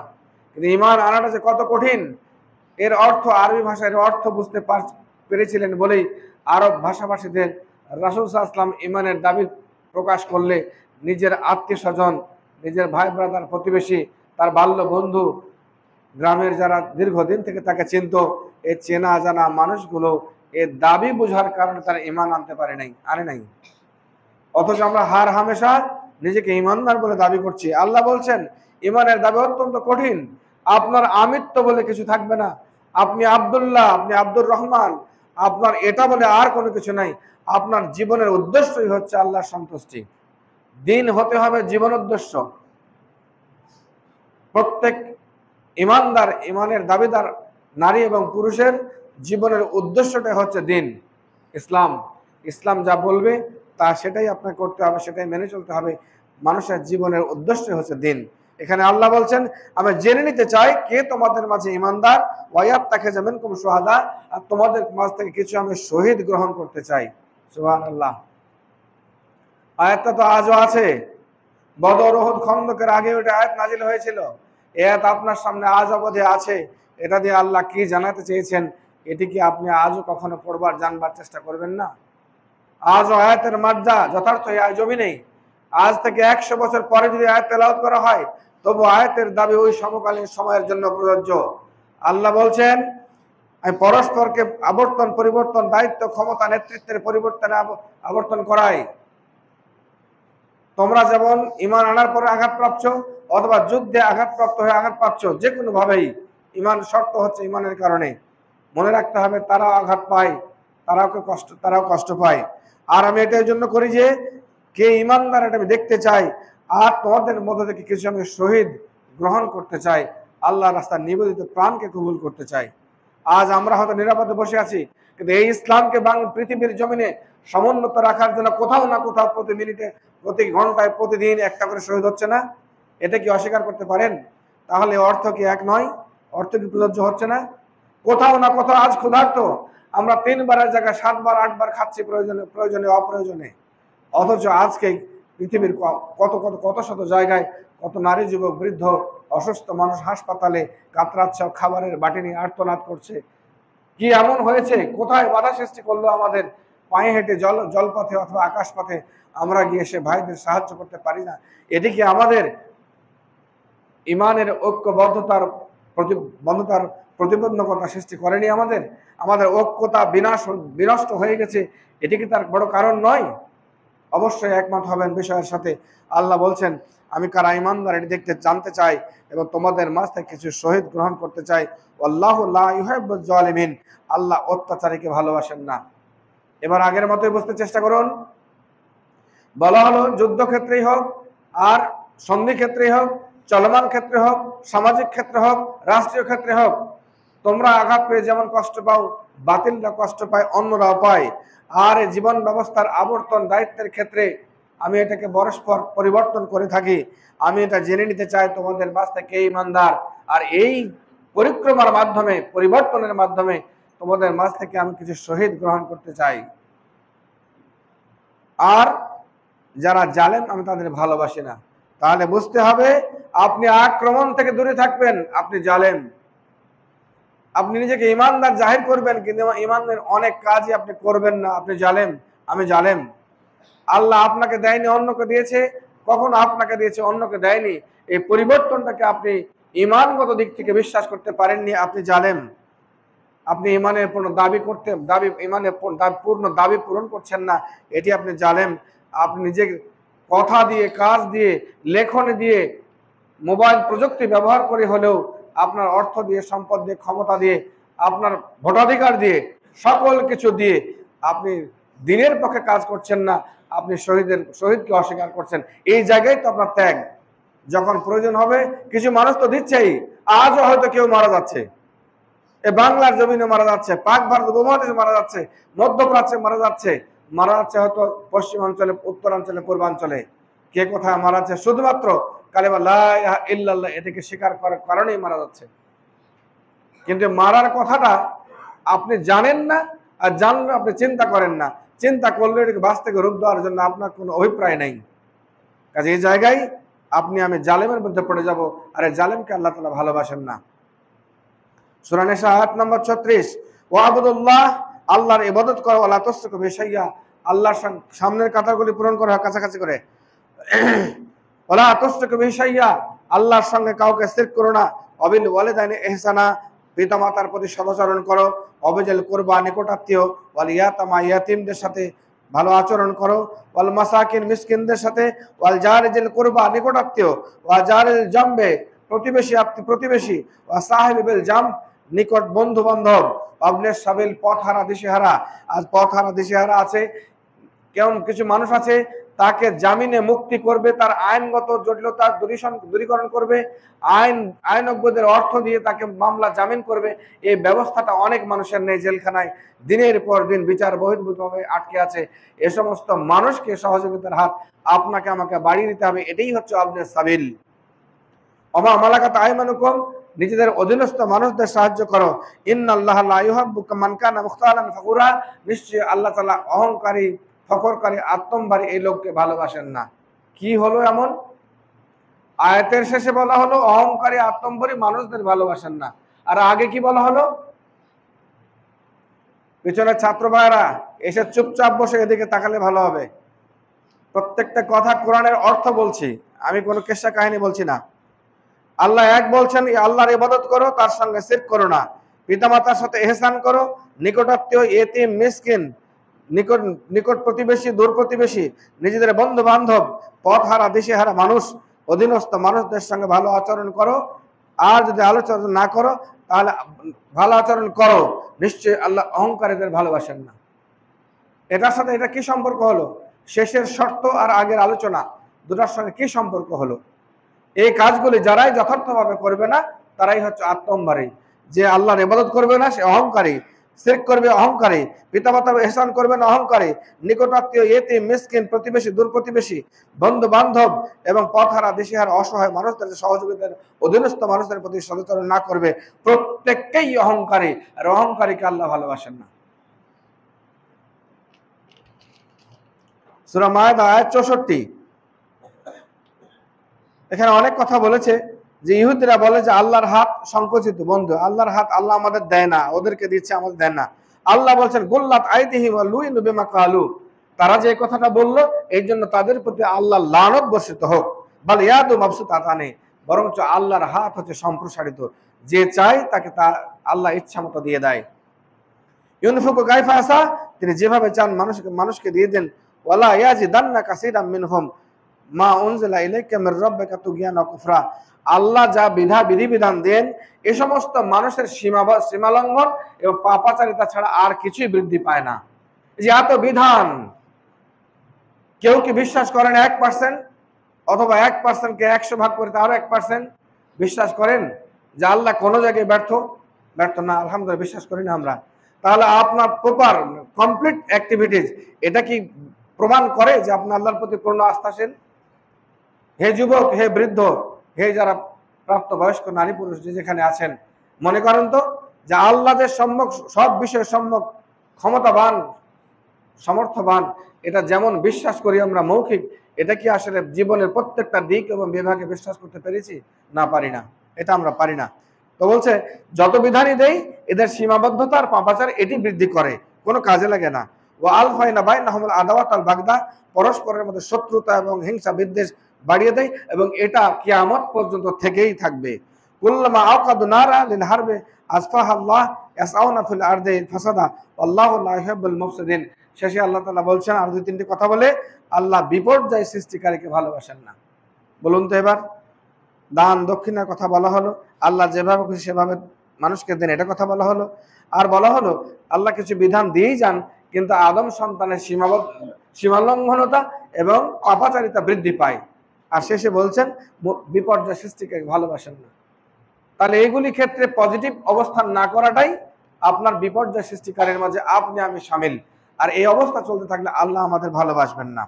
কিন্তু ঈমান আনাটা যে কত কঠিন এর অর্থ, আরবি ভাষায় অর্থ বুঝতে পেরেছিলেন বলেই আরব ভাষাভাষীদের রাসূল সাল্লাল্লাহু আলাইহি ওয়াসাল্লাম ইমানের দাবি প্রকাশ করলে নিজের আত্মীয় স্বজন, নিজের ভাই ব্রাদার, প্রতিবেশী, তার বাল্য বন্ধু, গ্রামের যারা দীর্ঘদিন থেকে তাকে চিনত, এই চেনা জানা মানুষগুলো এ দাবি বোঝার কারণে তারা ইমান আনে নাই। অথচ আমরা হার হামেশা নিজেকে ইমানদার বলে দাবি করছি। আল্লাহ বলছেন ইমানের দাবি অত্যন্ত কঠিন। আপনার আমিত্ব বলে কিছু থাকবে না, আপনি আব্দুল্লাহ, আপনি আব্দুর রহমান, আপনার এটা বলে আর কোনো কিছু নাই। আপনার জীবনের উদ্দেশ্যই হচ্ছে আল্লাহর সন্তুষ্টি। দিন হতে হবে জীবন উদ্দেশ্য। প্রত্যেক ইমানদার, ইমানের দাবিদার নারী এবং পুরুষের জীবনের উদ্দেশ্যটাই হচ্ছে দিন, ইসলাম। ইসলাম যা বলবে তা সেটাই আপনাকে করতে হবে, সেটাই মেনে চলতে হবে। মানুষের জীবনের উদ্দেশ্যই হচ্ছে দিন। এখানে আল্লাহ বলছেন আমি জেনে নিতে চাই কে তোমাদের মাঝে ইমানদার, ওয়ায়াত তাকে যাবেন কুম সুহাদা, আর তোমাদের মাঝ থেকে কিছু আমি শহীদ গ্রহণ করতে চাই। সুবহানাল্লাহ। আয়াতটা তো আজও আছে। বদর, উহুদ, খন্দকের আগে ওটা আয়াত নাজিল হয়েছিল। এই আয়াত আপনার সামনে আজ অবধি আছে। এটা দিয়ে আল্লাহ কি জানাতে চেয়েছেন এটি কি আপনি আজও কখনো পড়বার জানবার চেষ্টা করবেন না? আজও আয়াতের মাদ্দা যথার্থ এই জমিনেই। আজ থেকে 100 বছর পরে যদি আয়াত তেলাওয়াত করা হয় তবু আয়াতের দাবি ওই সমকালীন সময়ের জন্য প্রযোজ্য। আল্লাহ বলছেন আমি পরস্পরকে আবর্তন পরিবর্তন, দায়িত্ব, ক্ষমতা, নেতৃত্বের পরিবর্তনে আবর্তন করাই। তোমরা যেমন ইমান আনার পরে আঘাতপ্রাপ্ত অথবা যুদ্ধে আঘাতপ্রাপ্ত হয়ে আঘাত পাচ্ছ, যে কোনো ভাবেই ইমান শর্ত হচ্ছে ইমানের কারণে। মনে রাখতে হবে তারাও আঘাত পায়, তারাও কষ্ট পায়। আর আমি এটার জন্য করি যে কে ইমানদার এটা আমি দেখতে চাই, আর তোমাদের মধ্য থেকে কিছু আমি শহীদ গ্রহণ করতে চাই, আল্লাহ রাস্তায় নিবেদিত প্রাণকে কবুল করতে চাই। আজ আমরা হয়তো নিরাপদে বসে আছি, কিন্তু এই ইসলামকে পৃথিবীর জমিনে সমুন্নত রাখার জন্য কোথাও না কোথাও প্রতি মিনিটে, প্রতি ঘন্টায়, প্রতিদিন একটা করে শহীদ হচ্ছে না? এটা কি অস্বীকার করতে পারেন? তাহলে অর্থ কি এক নয়? অর্থ কি প্রযোজ্য হচ্ছে না? কোথাও না কোথাও আজ ক্ষুধার্ত আমরা 3 বারের জায়গায় 7 বার 8 বার খাচ্ছি প্রয়োজনে অপ্রয়োজনে। অথচ আজকে পৃথিবীর কত শত জায়গায় কত নারী, যুবক, বৃদ্ধ, অসুস্থ মানুষ হাসপাতালে কাতরাচ্ছে, খাবারের বাটি নিয়ে আর্তনাদ করছে। কি এমন হয়েছে? কোথায় বাধা সৃষ্টি করলো আমাদের? পায়ে হেঁটে জলপথে অথবা আকাশপথে আমরা গিয়ে সে ভাইদের সাহায্য করতে পারি না? এটি কি আমাদের ইমানের ঐক্যবদ্ধতার প্রতিবন্ধকতা সৃষ্টি করেনি? আমাদের ঐক্যতা বিনষ্ট হয়ে গেছে, এটি কি তার বড় কারণ নয়? অবশ্যই একমত হবেন বিষয়ের সাথে। আল্লাহ বলছেন আমি কারা ইমানদার এটি জানতে চাই এবং তোমাদের মাঝ থেকে কিছু শহীদ গ্রহণ করতে চাই। আল্লাহু লা ইউহিব্বুজ জালিমিন, আল্লাহ অত্যাচারীকে ভালোবাসেন না। এবার আগের মতোই বুঝতে চেষ্টা করুন। বলা হলো যুদ্ধক্ষেত্রেই হোক, আর সন্ধি ক্ষেত্রেই হোক, চলমান ক্ষেত্রে হোক, সামাজিক ক্ষেত্রে হোক, রাষ্ট্রীয় ক্ষেত্রে হোক, তোমরা আঘাত পেয়ে যেমন কষ্ট পাও, বাতিলরা কষ্ট পায়, অন্যরাও পায়। আর এই জীবন ব্যবস্থার আবর্তন দায়িত্বের ক্ষেত্রে আমি এটাকে পরস্পর পরিবর্তন করে থাকি। আমি এটা জেনে নিতে চাই তোমাদের মাঝ থেকে কে ইমানদার, আর এই পরিক্রমার মাধ্যমে, পরিবর্তনের মাধ্যমে তোমাদের মাঝ থেকে আমি কিছু শহীদ গ্রহণ করতে চাই। আর যারা জালেম আমি তাদের ভালোবাসি না। তাহলে বুঝতে হবে আপনি আক্রমণ থেকে দূরে থাকবেন, আপনি জালেম। আপনি নিজেকে ইমানদার জাহির করবেন, কিন্তু ইমানের অনেক কাজই আপনি করবেন না, আপনি জালেম, আমি জালেম। আল্লাহ আপনাকে দেয়নি, অন্যকে দিয়েছে। কখনো আপনাকে দিয়েছে, অন্যকে দেয়নি। এই পরিবর্তনটাকে আপনি ইমানগত দিক থেকে বিশ্বাস করতে পারেননি, আপনি জালেম। আপনি ইমানের পূর্ণ দাবি পূরণ করছেন না, এটি আপনি জালেম। আপনি নিজের কথা দিয়ে, কাজ দিয়ে, লেখনী দিয়ে, মোবাইল প্রযুক্তি ব্যবহার করে হলেও, আপনার অর্থ দিয়ে, সম্পদ দিয়ে, ক্ষমতা দিয়ে, আপনার ভোটাধিকার দিয়ে, সকল কিছু দিয়ে আপনি দিনের পক্ষে কাজ করছেন না, আপনি শহীদকে অস্বীকার করছেন। এই জায়গায় তো আপনার ত্যাগ। যখন প্রয়োজন হবে, কিছু মানুষ তো দিচ্ছেই, আজও হয়তো কেউ মারা যাচ্ছে, বাংলার জমিনে মারা যাচ্ছে, পাক ভারত উপমহাদেশে মারা যাচ্ছে, মধ্যপ্রাচ্যে মারা যাচ্ছে হয়তো পশ্চিমাঞ্চলে, উত্তরাঞ্চলে, পূর্বাঞ্চলে। কে কোথায় মারা যাচ্ছে? শুধুমাত্র কালেমা লা ইলাহা ইল্লাল্লাহ এটাকে স্বীকার করার কারণেই মারা যাচ্ছে। কিন্তু মারার কথাটা আপনি জানেন না, আর জানলে আপনি চিন্তা করেন না। চিন্তা করলে এটাকে বাস থেকে রূপ দেওয়ার জন্য আপনার কোনো অভিপ্রায় নেই। কাজে এই জায়গায় আমি জালেমের মধ্যে পড়ে যাব, আর এই জালেমকে আল্লাহ তাআলা ভালোবাসেন না। সূরা নিসা আয়াত নম্বর 36, ওয়াবুদুল্লাহ, আল্লাহর ইবাদত করো, ওয়ালা তুশরিকু বিহি শাইআ, আল্লাহর সামনের কাতারগুলি পূরণ করা হয় কাছাকাছি করে। ওয়ালা তুশরিকু বিহি শাইয়্যা, আল্লাহর সঙ্গে কাউকে শিরক করো না। ওয়াবিল ওয়ালিদাইনি ইহসানা, পিতামাতার প্রতি সদাচরণ করো। ওয়াবিজিল কুরবা, নিকটাত্মীয়। ওয়াল ইয়াতামা, ইয়াতীমদের সাথে ভালো আচরণ করো। ওয়াল মাসাকিন, মিসকিনদের সাথে। ওয়াল জারিজিল কুরবা, নিকটাত্মীয়। ওয়া জারিল জামবে, প্রতিবেশী, প্রতিবেশী। ওয়া সাহিবিল জাম, নিকট বন্ধু বান্ধব। আবনের সাবিল, পথহারা দিশেহারা। আজ পথহারা দিশেহারা আছে, কেমন কিছু মানুষ আছে তাকে জামিনে মুক্তি করবে, তার আইনগত জটিলতা দূরীকরণ করবে, আইনজ্ঞদের অর্থ দিয়ে তাকে মামলা জামিন করবে। এই ব্যবস্থাটা অনেক মানুষের নেই। জেলখানায় দিনের পর দিন বিচার বহির্ভূতভাবে আটকে আছে। এ সমস্ত মানুষকে সহযোগিতার হাত আপনাকে আমাকে বাড়িয়ে দিতে হবে। এটাই হচ্ছে আবনের সাবিল। ওমা মালাকাত আইমানুকুম, নিজেদের অধীনস্থ মানুষদের সাহায্য করো। ইন্নাল্লাহা লা ইউহিব্বু মান কানা মুখতালান ফাকুরা, নিশ্চয়ই আল্লাহ তাআলা অহংকারী, ফখরকারী, আত্মম্ভারী এই লোককে ভালোবাসেন না। কি হলো এমন? আয়াতের শেষে বলা হলো অহংকারী, আত্মম্ভারী মানুষদের ভালোবাসেন না, আর আগে কি বলা হলো? পিছনে ছাত্র ভাইরা এসে চুপচাপ বসে এদিকে তাকালে ভালো হবে। প্রত্যেকটা কথা কোরআনের অর্থ বলছি, আমি কোনো কিসসা কাহিনী বলছি না। আল্লাহ এক বলছেন, আল্লাহর ইবাদত করো, তার সঙ্গে শিরক করো না। পিতামাতার সাথে ইহসান করো, নিকটাত্মীয়, ইয়েতিম, মিসকিন, নিকট প্রতিবেশী, দূর প্রতিবেশী, নিজেদের বন্ধু বান্ধব, পথহারা দিশেহারা মানুষ, অধীনস্থ মানুষদের সঙ্গে ভালো আচরণ করো। আর যদি আলোচনা না করো তাহলে ভালো আচরণ করো, নিশ্চয়ই আল্লাহ অহংকারীদের ভালোবাসেন না। এটার সাথে এটা কি সম্পর্ক হলো? শেষের শর্ত আর আগের আলোচনা দুটার সঙ্গে কি সম্পর্ক হলো? এই কাজগুলি যারাই যথার্থভাবে করবে না তারাই হচ্ছে আত্মম্ভারী। যে আল্লাহর ইবাদত করবে না সে অহংকারী, শিরক করবে অহংকারী, পিতামাতার ইহসান করবে না অহংকারী, নিকটাত্মীয়, ইয়েতিম, মিসকিন, প্রতিবেশী, দূর প্রতিবেশী, বন্ধু বান্ধব এবং পথহারা দিশেহারা অসহায় মানুষদের সহযোগিতার অধীনস্থ মানুষদের প্রতি সদাচরণ না করবে, প্রত্যেককেই অহংকারী। আর অহংকারীকে আল্লাহ ভালোবাসেন না। সূরা মায়েদা আয়াত 64। এখানে অনেক কথা বলেছে যে ইহুদিরা বলে যে আল্লাহর হাত সংকুচিত। বন্ধু, আল্লাহর হাত আল্লাহ আমাদের দেয় না, ওদেরকে দিচ্ছে, আমাদের দেয় না। আল্লাহ বলছেন গুল্লাত আইদিহিম ওয়া লুইনু বিমা কালু, তারা যে কথাটা বললো এই জন্য তাদের প্রতি আল্লাহ লানত বর্ষিত হোক। বল ইয়াদু মাবসুতাতানি, বরঞ্চ আল্লাহর হাত হচ্ছে সম্প্রসারিত, যে চায় তাকে তা আল্লাহ ইচ্ছা মতো দিয়ে দেয়। ইউনফিকু কাইফা আসা, তিনি যেভাবে চান মানুষকে দিয়ে দেন। ওয়ালা ইয়াজিদান্না কাসীরাম মিনহুম মা উনজিলা ইলাইকা মির রাব্বিকা তুগয়ানা কুফরা, আল্লাহ যা বিধিবিধান দেন এই সমস্ত মানুষের সীমালঙ্ঘন এবং পাপাচারিতা ছাড়া আর কিছুই বৃদ্ধি পায় না। যে এত বিধান, কেউ কি বিশ্বাস করেন 1%? অথবা 1%কে 100 ভাগ করে আরো 1% বিশ্বাস করেন যে আল্লাহ কোনো জায়গায় ব্যর্থ না? আলহামদুলিল্লাহ বিশ্বাস করি না আমরা। তাহলে আপনার প্রপার কমপ্লিট অ্যাক্টিভিটিস এটা কি প্রমাণ করে যে আপনি আল্লাহর প্রতি পূর্ণ আস্থাশীল? হে যুবক, হে বৃদ্ধ, হে যারা প্রাপ্তবয়স্ক নারী পুরুষ যে যেখানে আছেন, মনে করেন তো যে আল্লাহ যে সম্যক সব বিষয়ে সম্যক ক্ষমতাবান, সমর্থবান, এটা যেমন বিশ্বাস করি আমরা মৌখিক, এটা কি আসলে জীবনের প্রত্যেকটা দিক এবং বিভাগে বিশ্বাস করতে পেরেছি? না, পারি না। এটা আমরা পারি না। তো বলছে যত বিধানই দেই এদের সীমাবদ্ধতা আর পাপাচার এটি বৃদ্ধি করে, কোনো কাজে লাগে না। ও আলফাইনা বাইনাহুমুল আদাওয়াত আল বাগদা, পরস্পরের মধ্যে শত্রুতা এবং হিংসা বিদ্বেষ বাড়িয়ে দেয়, এবং এটা কিয়ামত পর্যন্ত থেকেই থাকবে। কুল্লামা আওকাদু নারা লিল হারবে আসফাহাল্লাহ ইয়াসআউনা ফিল আরদি ফাসাদা আল্লাহু লা ইউহিব্বুল মুফসিদিন। শেষে আল্লাহ তাআলা বলছেন আর দুই তিনটি কথা বলে, আল্লাহ বিপর্যয় সৃষ্টিকারীকে ভালোবাসেন না। বলুন তো এবার, দান দক্ষিণার কথা বলা হলো, আল্লাহ যেভাবে খুশি সেভাবে মানুষকে দেন এটা কথা বলা হলো, আর বলা হলো আল্লাহ কিছু বিধান দিয়েই যান কিন্তু আদম সন্তানের সীমালঙ্ঘনতা এবং পাপাচারিতা বৃদ্ধি পায়। আর শেষে বলছেন বিপর্যয় সৃষ্টিকারী ভালোবাসেন না। তাহলে এইগুলি ক্ষেত্রে পজিটিভ অবস্থান না করাটাই আপনার বিপর্যয় সৃষ্টিকারীর মাঝে আপনি আমি শামিল। আর এই অবস্থা চলতে থাকলে আল্লাহ আমাদের ভালোবাসবেন না।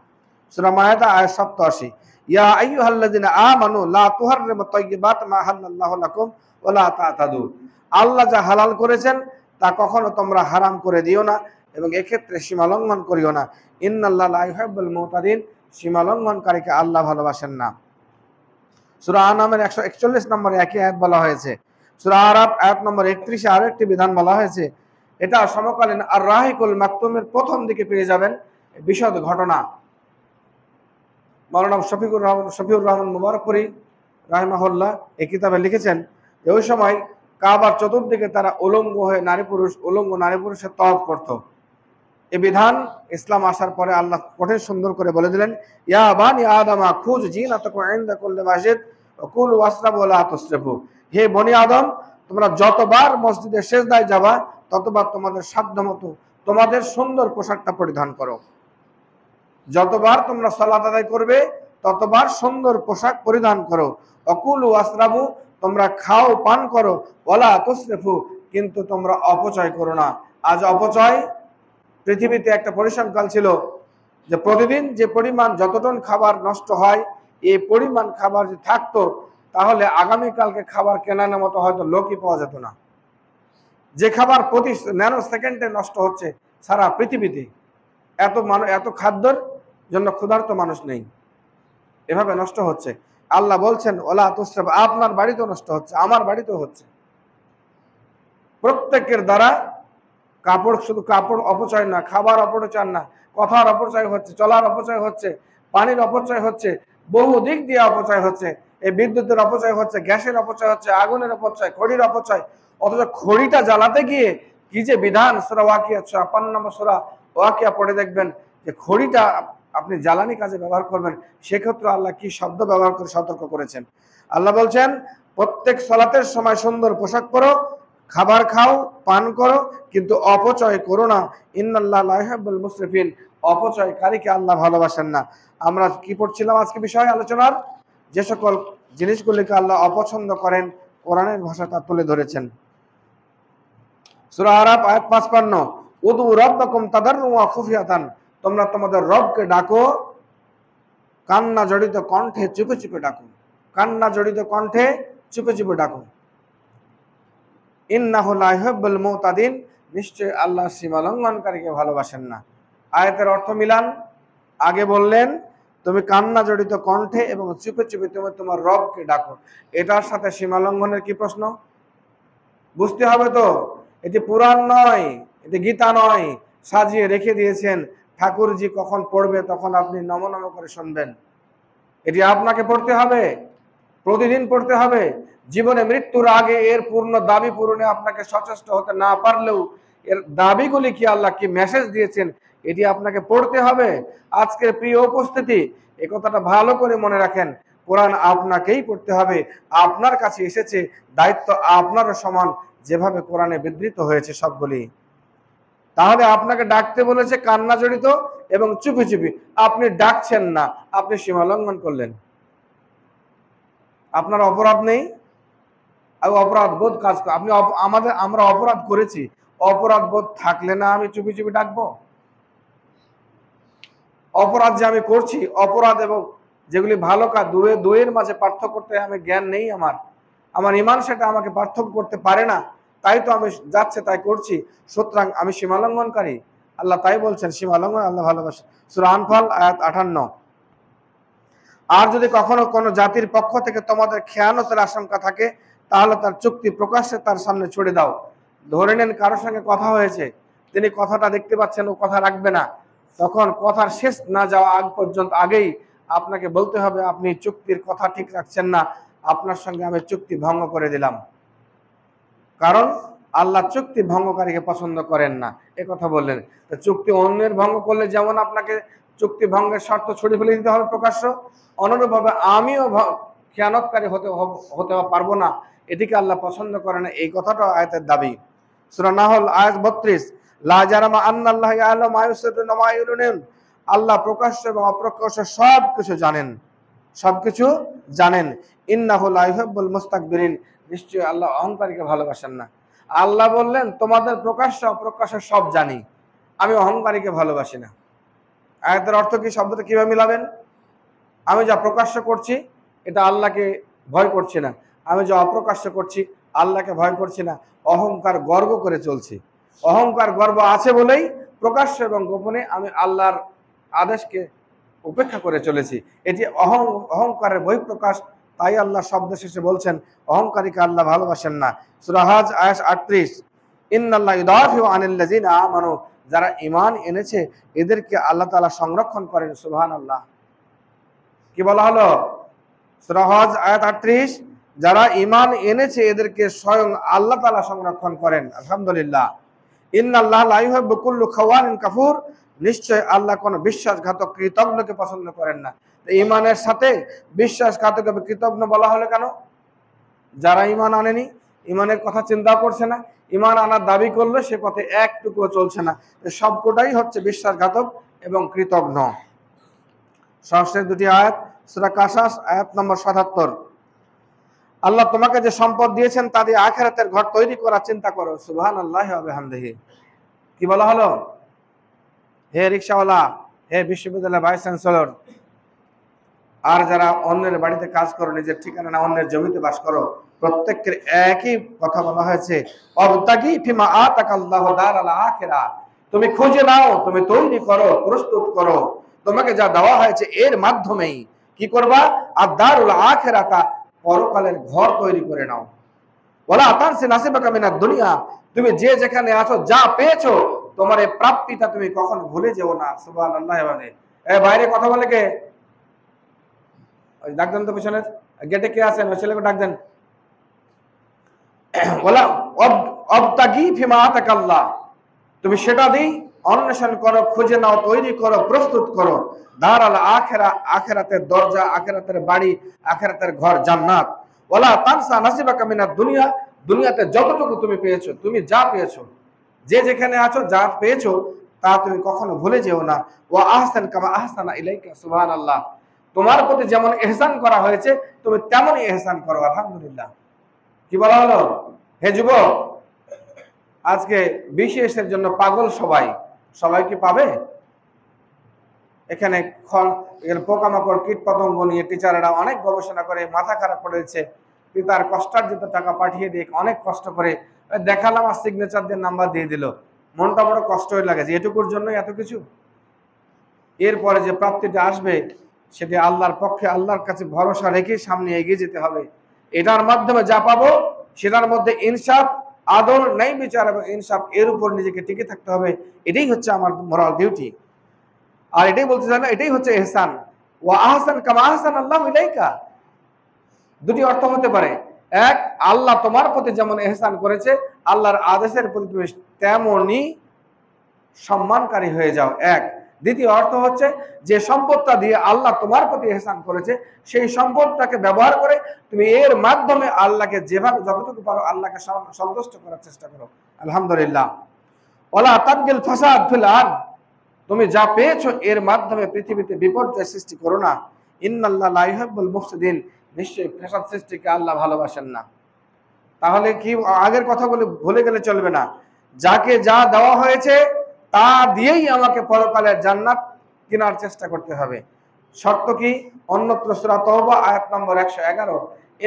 সূরা মায়েদা আয়াত 87। ইয়া আইয়ুহাল্লাযিনা আমানু লা তুহাররিমু তাইয়্যিবাত মা হাল্লাল্লাহু লাকুম ওয়া লা তা'তাদু, আল্লাহ যা হালাল করেছেন তা কখনো তোমরা হারাম করে দিও না এবং এক্ষেত্রে সীমা লঙ্ঘন করিও না। ইন্নাল্লাহা লা ইউহিব্বুল মুতাদিন, সীমা লঙ্ঘনকারীকে আল্লাহ ভালোবাসেন না। সূরা আনামের 141 নম্বরে একই আয়াত বলা হয়েছে। সূরা আরাফ আয়াত নম্বর 31 এ আরো একটি বিধান বলা হয়েছে। এটা সমকালীন আর রাহিকুল মাকতুমের প্রথম দিকে পেয়ে যাবেন। বিশদ ঘটনা। মাওলানা শফিউর রহমান মুবারকপুরী রাহিমাহুল্লাহ এই কিতাবে লিখেছেন যে ওই সময় কাবার চতুর্দিকে তারা উলঙ্গ হয়ে উলঙ্গ নারী পুরুষের তওয়াফ করত। এই বিধান ইসলাম আসার পরে আল্লাহ কঠিন সুন্দর করে বলে দিলেন, ইয়া বানি আদমা খুজ জিনাতাকুম ইনদা কুল্লি মাসজিদ ওয়া কুলু ওয়াশরাবু ওয়া লা তুসরিফু। হে বনি আদম, তোমরা যতবার মসজিদে সিজদায় যাবা ততবার তোমাদের সাধ্যমতো তোমাদের সুন্দর পোশাকটা পরিধান করো। যতবার তোমরা সালাত আদায় করবে ততবার সুন্দর পোশাক পরিধান করো। অকুলু ওয়াশরাবু, তোমরা খাও পান করো। ওয়ালা তুসরিফু, কিন্তু তোমরা অপচয় করো না। আজ অপচয় পৃথিবীতে একটা পরিসংখ্যান ছিল যে প্রতিদিন যে পরিমাণ যত টন খাবার নষ্ট হয়, এই পরিমাণ খাবার যদি থাকতো তাহলে আগামীকালকে খাবার কেনার মতো হয়তো লোকই পাওয়া যেত না। যে খাবার প্রতি ন্যানো সেকেন্ডে নষ্ট হচ্ছে সারা পৃথিবীতে, এত খাদ্যের জন্য ক্ষুধার্ত মানুষ নেই, এভাবে নষ্ট হচ্ছে। আল্লাহ বলছেন ওলা তুসরিফ, আপনার বাড়িতেও নষ্ট হচ্ছে, আমার বাড়িতেও হচ্ছে। প্রত্যেকের দ্বারা শুধু কাপড় অপচয় না, খাবার অপচয় না, কথার অপচয় হচ্ছে, চলার অপচয় হচ্ছে, পানির অপচয় হচ্ছে, বহু দিক দিয়ে অপচয় হচ্ছে। এই বিদ্যুতের অপচয় হচ্ছে, গ্যাসের অপচয় হচ্ছে, আগুনের অপচয়, খড়ির অপচয়। অথচ খড়িটা জ্বালাতে গিয়ে কি যে বিধান, সূরা ওয়াকিয়া ৫৬ নম্বর সূরা ওয়াকিয়া পড়ে দেখবেন যে খড়িটা আপনি জ্বালানি কাজে ব্যবহার করবেন, সেক্ষেত্রে আল্লাহ কি শব্দ ব্যবহার করে সতর্ক করেছেন। আল্লাহ বলছেন প্রত্যেক সালাতের সময় সুন্দর পোশাক পরো, খাবার খাও, পান করো, কিন্তু অপচয় করো না। ইন্নাল্লাহা লা ইউহিব্বুল মুসরিফিন, অপচয়কারীকে আল্লাহ ভালোবাসেন না। আমরা কি পড়ছিলাম আজকে বিষয় আলোচনার? যে সকল জিনিসগুলিকে আল্লাহ অপছন্দ করেন কোরআনের ভাষা তা তুলে ধরেছেন। সূরা আরাফ আয়াত ৫৫, উদু রাব্বাকুম তাদাররুআন ওয়া খুফিয়াতান, তোমরা তোমাদের রবকে ডাকো কান্না জড়িত কণ্ঠে, চুপে চুপে ডাকো। কান্না জড়িত কণ্ঠে চুপে চুপে ডাকো। ইন্নাহু লা ইউহিব্বুল মুতাদিন, নিশ্চয় আল্লাহ সীমা লঙ্ঘনকারীকে ভালোবাসেন না। আয়াতের অর্থ মিলান। আগে বললেন তুমি কান্না জড়িত কণ্ঠে এবং চুপে চুপে তুমি তোমার রবকে ডাকো। এটার সাথে সীমা লঙ্ঘনের কি প্রশ্ন? বুঝতে হবে তো, এটি পুরাণ নয়, এটি গীতা নয়, সাজিয়ে রেখে দিয়েছেন। ঠাকুরজি কখন পড়বে তখন আপনি নম নম করে শুনবেন। এটি আপনাকে পড়তে হবে, প্রতিদিন পড়তে হবে। জীবনে মৃত্যুর আগে এর পূর্ণ দাবি পূরণে আপনাকে সচেষ্ট হতে না পারলেও এর দাবিগুলি কি আল্লাহ কি মেসেজ দিয়েছেন এটি আপনাকে পড়তে হবে। আজকের প্রিয় উপস্থিতি, এই কথাটা ভালো করে মনে রাখেন, কোরআন আপনাকেই পড়তে হবে। আপনার কাছে এসেছে, দায়িত্ব আপনারও সমান, যেভাবে কোরআনে বিধৃত হয়েছে সবগুলি। তাহলে আপনাকে ডাকতে বলেছে কান্না জড়িত এবং চুপি চুপি, আপনি ডাকছেন না, আপনি সীমা লঙ্ঘন করলেন। আপনার অপরাধ নেই, আর অপরাধ বোধ কাজ আপনি আমরা অপরাধ করেছি, অপরাধ বোধ থাকলে না আমি চুপি চুপি ডাকবো? অপরাধ যে আমি করছি, অপরাধ এবং যেগুলি ভালো কাজ, দুয়ের মাঝে পার্থক্য করতে আমি জ্ঞান নেই, আমার ইমান সেটা আমাকে পার্থক্য করতে পারে না, তাই তো আমি যাচ্ছে তাই করছি, সুতরাং আমি সীমালঙ্ঘনকারী। আল্লাহ তাই বলছেন, সীমালঙ্ঘন আল্লাহ ভালোবাসেন। সূরা আনফাল আয়াত ৫৮। আর যদি কখনো কোনো জাতির পক্ষ থেকে তোমাদের খেয়ানতের আশঙ্কা থাকে তাহলে তার চুক্তি প্রকাশ্যে তার সামনে ছুড়ে দাও। ধরে নেন কারোর সঙ্গে কথা হয়েছে, তিনি কথাটা দেখতে পাচ্ছেন ও কথা রাখবে না, তখন কথার শেষ না যাওয়া আগ পর্যন্ত আগেই আপনাকে বলতে হবে আপনি চুক্তির কথা ঠিক রাখছেন না, আপনার সঙ্গে আমি চুক্তি ভঙ্গ করে দিলাম। কারণ আল্লাহ চুক্তি ভঙ্গকারীকে পছন্দ করেন না, এ কথা বললেন। তো চুক্তি অন্যের ভঙ্গ করলে যেমন আপনাকে চুক্তি ভঙ্গের শর্ত ছড়িয়ে ফেলে দিতে হবে প্রকাশ্য, অনুরূপভাবে আমিও খেয়ানতকারী হতে পারবো না, এটিকে আল্লাহ পছন্দ করে না, এই কথাটা আয়াতের দাবি। সূরা নাহল আয়াত ৩২, লা জারামা আন্নাল্লাহা ইয়ালামু মা ইউসিরুনা ওয়া মা ইউলিনুন, আল্লাহ প্রকাশ্য এবং অপ্রকাশ্য সবকিছু জানেন। ইন্নাহু লা ইউহিব্বুল মুস্তাকবিরিন, নিশ্চয়ই আল্লাহ অহংকারীকে ভালোবাসেন না। আল্লাহ বললেন তোমাদের প্রকাশ্য অপ্রকাশ্য সব জানি, আমি অহংকারীকে ভালোবাসি না। আয়াতের অর্থ কি? শব্দটা কিভাবে মিলাবেন? আমি যা প্রকাশ্য করছি এটা আল্লাহকে ভয় করছি না, আমি যা অপ্রকাশ্য করছি আল্লাহকে ভয় করছি না। অহংকার গর্ব করে চলছি, অহংকার গর্ব আছে বলেই প্রকাশ্য এবং গোপনে আমি আল্লাহর আদেশকে উপেক্ষা করে চলেছি, এটি অহংকারের বহিঃপ্রকাশ। তাই আল্লাহ শব্দ শেষে বলছেন অহংকারীকে আল্লাহ ভালোবাসেন না। সূরা হজ আয়াত ৩৮, ইন্নাল্লাহা ইউদাফিউ আনিল লাযিনা আমানু যারা ঈমান এনেছে এদেরকে আল্লাহ তাআলা সংরক্ষণ করেন। সুবহানাল্লাহ। কি বলা হলো? সূরা হজ আয়াত 38, যারা ঈমান এনেছে এদেরকে স্বয়ং আল্লাহ তাআলা সংরক্ষণ করেন। আলহামদুলিল্লাহ। ইন্নাল্লাহা লা ইউহিব্বু কুল্লা খাওয়ানিন কাফুর, নিশ্চয় আল্লাহ কোন বিশ্বাসঘাতক কৃতজ্ঞকে পছন্দ করেন না। ঈমানের সাথে বিশ্বাসঘাতক এবং কৃতজ্ঞ বলা হলো কেন? যারা ঈমান আনেনি, ঈমানের কথা চিন্তা করছে না, ঈমান আনার দাবি করলে সে পথে একটুকুও চলছে না, সবকটাই হচ্ছে বিশ্বাসঘাতক এবং কৃতজ্ঞ। সর্বশেষ দুটি আয়াত, সূরা কাসাস আয়াত নম্বর ৭৭। আল্লাহ তোমাকে যে সম্পদ দিয়েছেন তা দিয়ে আখিরাতের ঘর তৈরি করার চিন্তা করো। সুবহানাল্লাহি ওয়া বিহামদিহি। কি বলা হলো? হে রিকশাওয়ালা, হে বিশ্ববিদ্যালয়ের ভাইস চ্যান্সেলর, আর যারা অন্যের বাড়িতে কাজ করো, নিজের ঠিকানা না অন্যের জমিতে বাস করো, প্রত্যেকের একই কথা বলা হয়েছে, অবতাগি ফিমা আতাকাল্লাহু দারাল আখিরা, তুমি খুঁজে নাও, তুমি তৈরি করো, প্রস্তুত করো, তোমাকে যা দেওয়া হয়েছে এর মাধ্যমেই কি করবা? আর দারুল আখিরাতা, পরকালের ঘর তৈরি করে নাও। ওয়ালা তানসি নাসিবাকা মিনাদ দুনিয়া, তুমি যে যেখানে আছো, যা পেয়েছো, তোমার এই প্রাপ্তিটা তুমি কখনো ভুলে যেও না। সুবহানাল্লাহ। এ বাইরে কথা বলে কে? ওই ডাক দেন তো, পিছনের গেটে কে আছেন? ওই ছেলেকে ডাক দেন। ওয়ালা অবতাগি ফিমা আতাকাল্লাহ, তুমি সেটা দিই অন্বেষণ করো, খুঁজে নাও, তৈরি করো, প্রস্তুত করো। দারাল আখিরা, আখিরাতের দরজা, আখিরাতের বাড়ি, আখিরাতের ঘর জান্নাত। ওয়ালা তানসা নাসিবাকা মিনাদ দুনিয়া, দুনিয়াতে যতটুকু তুমি পেয়েছো, তুমি যা পেয়েছো, যে যেখানে আছো, যা পেয়েছো তা তুমি কখনো ভুলে যেও না। ওয়া আহসান কামা আহসানা ইলাইকা, সুবহানাল্লাহ। তোমার প্রতি যেমন ইহসান করা হয়েছে তুমি তেমনই ইহসান করো। আলহামদুলিল্লাহ। কি বলা হলো? হে যুবক, আজকে বিশেষের জন্য পাগল সবাই, সবাই কি পাবে? এখানে পোকামাকড়, কীট পতঙ্গ নিয়ে টিচাররা অনেক গবেষণা করে মাথা খারাপ করেছে। পিতার কষ্টার্জিত টাকা পাঠিয়ে দিয়ে অনেক কষ্ট করে দেখালাম, আর সিগনেচার দিয়ে নাম্বার দিয়ে দিল। মনটা বড় কষ্ট হয়ে লাগে যে এটুকুর জন্য এত কিছু। এরপরে যে প্রাপ্তিটা আসবে সেটি আল্লাহর পক্ষে, আল্লাহর কাছে ভরসা রেখে সামনে এগিয়ে যেতে হবে। এটার মাধ্যমে যা পাবো সেটার মধ্যে ইনসাফ, আদল, ন্যায় বিচার এবং ইনসাফ, এর উপর নিজেকে টিকে থাকতে হবে। এটাই হচ্ছে আমার মোরাল ডিউটি। আর এটাই বলতে চাই না, এটাই হচ্ছে ইহসান। ওয়া আহসান কামা আহসান আল্লাহু ইলাইকা, দুটি অর্থ হতে পারে। এক, আল্লাহ তোমার প্রতি যেমন ইহসান করেছে, আল্লাহর আদেশের প্রতি তুমি তেমনই সম্মানকারী হয়ে যাও। এক। দ্বিতীয় অর্থ হচ্ছে যে সম্পদটা দিয়ে আল্লাহ তোমার প্রতি ইহসান করেছে, সেই সম্পদটাকে ব্যবহার করে তুমি এর মাধ্যমে আল্লাহকে যেভাবে যতটুকু পারো আল্লাহকে সন্তুষ্ট করার চেষ্টা করো। আলহামদুলিল্লাহ। ওয়ালা তাবগিল ফাসাদ ফিল আরদ, তুমি যা পেয়েছো এর মাধ্যমে পৃথিবীতে বিপর্যয় সৃষ্টি করো না। ইন্নাল্লাহা লা ইউহিব্বুল মুফসিদিন, নিশ্চয়ই ফাসাদ সৃষ্টিকে আল্লাহ ভালোবাসেন না। তাহলে কি আগের কথাগুলো ভুলে গেলে চলবে না। যাকে যা দেওয়া হয়েছে তা দিয়েই আমাকে পরকালের জান্নাত কেনার চেষ্টা করতে হবে। শর্ত কি? অন্যত্র সূরা তাওবা আয়াত নম্বর 111,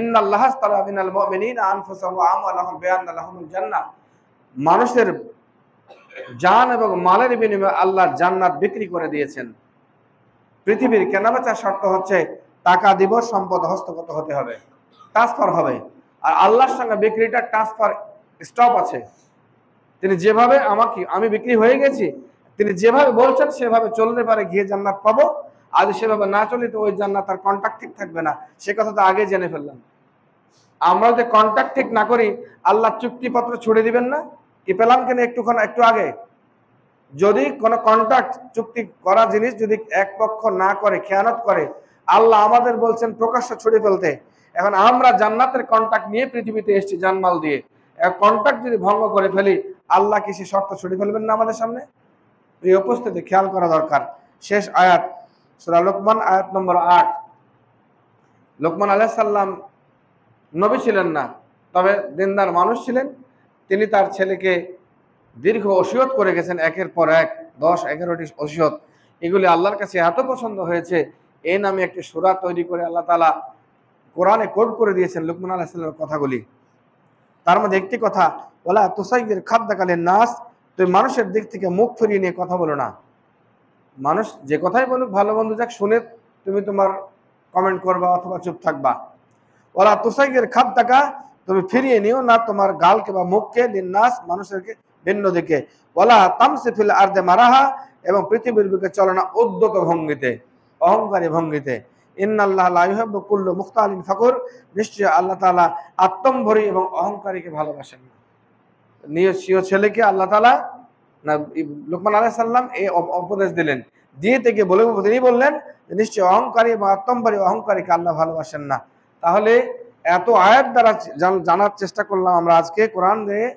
ইন্নাল্লাহা আশতারা মিনাল মুমিনিনা আনফুসাহুম ওয়া আমওয়ালাহুম বিআন্না লাহুমুল জান্নাহ, মানুষের জান এবং মালের বিনিময়ে আল্লাহর জান্নাত বিক্রি করে দিয়েছেন। পৃথিবীর কেনাবেচার শর্ত হচ্ছে টাকা দিব, সম্পদ হস্তগত হতে হবে, ট্রান্সফার হবে। আর আল্লাহর সঙ্গে বিক্রিটা ট্রান্সফার স্টপ আছে। তিনি যেভাবে আমি বিক্রি হয়ে গেছি, তিনি যেভাবে বলছেন সেভাবে চলতে পারে গিয়ে জান্নাত পাবো। আর সেভাবে না চলি তো ওই জান্নাত আর কন্ট্যাক্ট ঠিক থাকবে না। সে কথা তো আগে জেনে ফেললাম। আমরা যদি কন্ট্যাক্ট ঠিক না করি আল্লাহ চুক্তিপত্র ছুড়ে দিবেন না? কি পেলাম কেন একটু আগে? যদি কোনো কন্ট্রাক্ট, চুক্তি করা জিনিস যদি এক পক্ষ না করে, খেয়ানত করে, আল্লাহ আমাদের বলছেন প্রকাশ্য ছুড়ে ফেলতে। এখন আমরা জান্নাতের কন্ট্রাক্ট নিয়ে পৃথিবীতে এসেছি জানমাল দিয়ে, কন্ট্রাক্ট যদি ভঙ্গ করে ফেলি আল্লাহ কি সে শর্ত ছুড়ে ফেলবেন না আমাদের সামনে? এই উপস্থিতি খেয়াল করা দরকার। শেষ আয়াত সূরা লোকমান আয়াত নম্বর 8। লোকমান আলাইহিস সালাম নবী ছিলেন না, তবে দিনদার মানুষ ছিলেন। তিনি তার ছেলেকে দীর্ঘ ওসিয়ত করে গেছেন, একের পর এক 10-11টি ওসিয়ত। এগুলি আল্লাহর কাছে এত পছন্দ হয়েছে, এই নামে একটি সূরা তৈরি করে আল্লাহ তাআলা কোরআনে কোড করে দিয়েছেন লোকমান আলাইহিস সালামের কথাগুলি। তার মধ্যে একটি কথা, ওয়ালা তুসাইয়ির খাদ্দাকা লিন-নাস, তুমি মানুষের দিক থেকে মুখ ফিরিয়ে নিয়ে কথা বলো না। মানুষ যে কথাই বলুক, ভালো বন্ধু যাক, শুনে তুমি তোমার কমেন্ট করবা অথবা চুপ থাকবা। ওয়ালা তুসাইয়ির খাদ্দাকা, তুমি ফিরিয়ে নিও না তোমার গালকে বা মুখকে, লিন-নাস, ভিন্ন দিকে, ওয়ালা তামসি ফিল আরদে মারাহা, এবং পৃথিবীর বুকে চলো না উদ্যত ভঙ্গিতে, অহংকারী ভঙ্গিতে। ইন্নাল্লাহ লা ইউহিব্বু কুল্লা মুখতালিন ফাকুর, নিশ্চয় আল্লাহ তাআলা আত্মম্ভরী এবং অহংকারীকে ভালোবাসেন না। নিজ ছেলেকে আল্লাহ তাআলা না লুকমান আলাইহিস সালাম এই উপদেশ দিলেন, দিয়ে থেকে তিনি বললেন যে নিশ্চয় অহংকারী এবং আত্মম্ভরী অহংকারীকে আল্লাহ ভালোবাসেন না। তাহলে এত আয়াত দ্বারা জানার চেষ্টা করলাম আমরা আজকে কোরআন দিয়ে,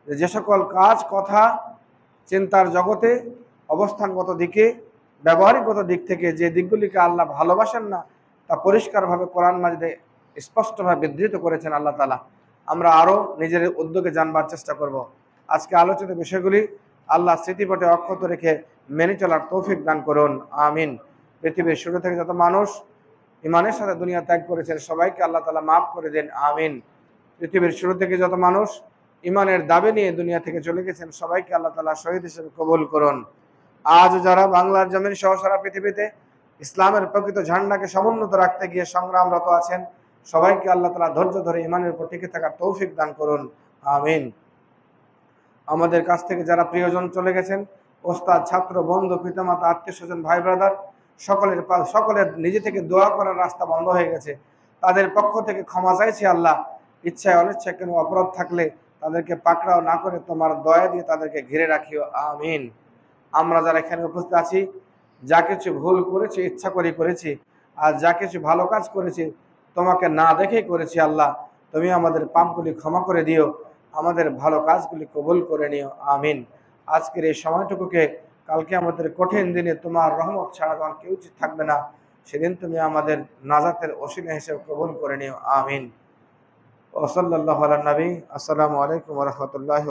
যে সকল কাজ, কথা, চিন্তার জগতে, অবস্থানগত দিকে, ব্যবহারিকগত দিক থেকে যে দিকগুলিকে আল্লাহ ভালোবাসেন না, তা পরিষ্কারভাবে কোরআন মাজিদে স্পষ্টভাবে বিধৃত করেছেন আল্লাহ তাআলা। আমরা আরও নিজের উদ্যোগে জানবার চেষ্টা করব। আজকে আলোচিত বিষয়গুলি আল্লাহ স্মৃতিপটে অক্ষত রেখে মেনে চলার তৌফিক দান করুন, আমিন। পৃথিবীর শুরু থেকে যত মানুষ ইমানের সাথে দুনিয়া ত্যাগ করেছেন সবাইকে আল্লাহ তাআলা মাফ করে দেন, আমিন। পৃথিবীর শুরু থেকে যত মানুষ ইমানের দাবি নিয়ে দুনিয়া থেকে চলে গেছেন সবাইকে আল্লাহ তাআলা শহীদ হিসেবে কবুল করুন। আজ যারা বাংলার জমিন সহ সারা পৃথিবীতে ইসলামের প্রকৃত ঝান্ডাকে সমুন্নত রাখতে গিয়ে সংগ্রামরত আছেন সবাইকে আল্লাহ তাআলা ধৈর্য ধরে ইমানের উপর টিকে থাকার তৌফিক দান করুন, আমিন। আমাদের কাছ থেকে যারা প্রিয়জন চলে গেছেন, ওস্তাদ, ছাত্র, বন্ধু, পিতামাতা, আত্মীয় স্বজন, ভাই ব্রাদার, সকলের নিজে থেকে দোয়া করার রাস্তা বন্ধ হয়ে গেছে, তাদের পক্ষ থেকে ক্ষমা চাইছি আল্লাহ। ইচ্ছায় অনিচ্ছায় কোনো অপরাধ থাকলে তাদেরকে পাকড়াও না করে তোমার দয়া দিয়ে তাদেরকে ঘিরে রাখিও, আমিন। আমরা যারা এখানে উপস্থিত আছি, যা কিছু ভুল করেছি, ইচ্ছা করে করেছি, আর যা কিছু ভালো কাজ করেছি তোমাকে না দেখেই করেছি আল্লাহ, তুমি আমাদের পাপগুলি ক্ষমা করে দিও, আমাদের ভালো কাজগুলি কবুল করে নিও, আমিন। আজকের এই সময়টুকুকে কালকে আমাদের কঠিন দিনে তোমার রহমত ছাড়া যখন কেউ থাকবে না, সেদিন তুমি আমাদের নাজাতের ওসিলা হিসেবে কবুল করে নিও, আমিন। ওয়া সাল্লাল্লাহু আলা নবী। আসসালামু আলাইকুম ওয়া রাহমাতুল্লাহি।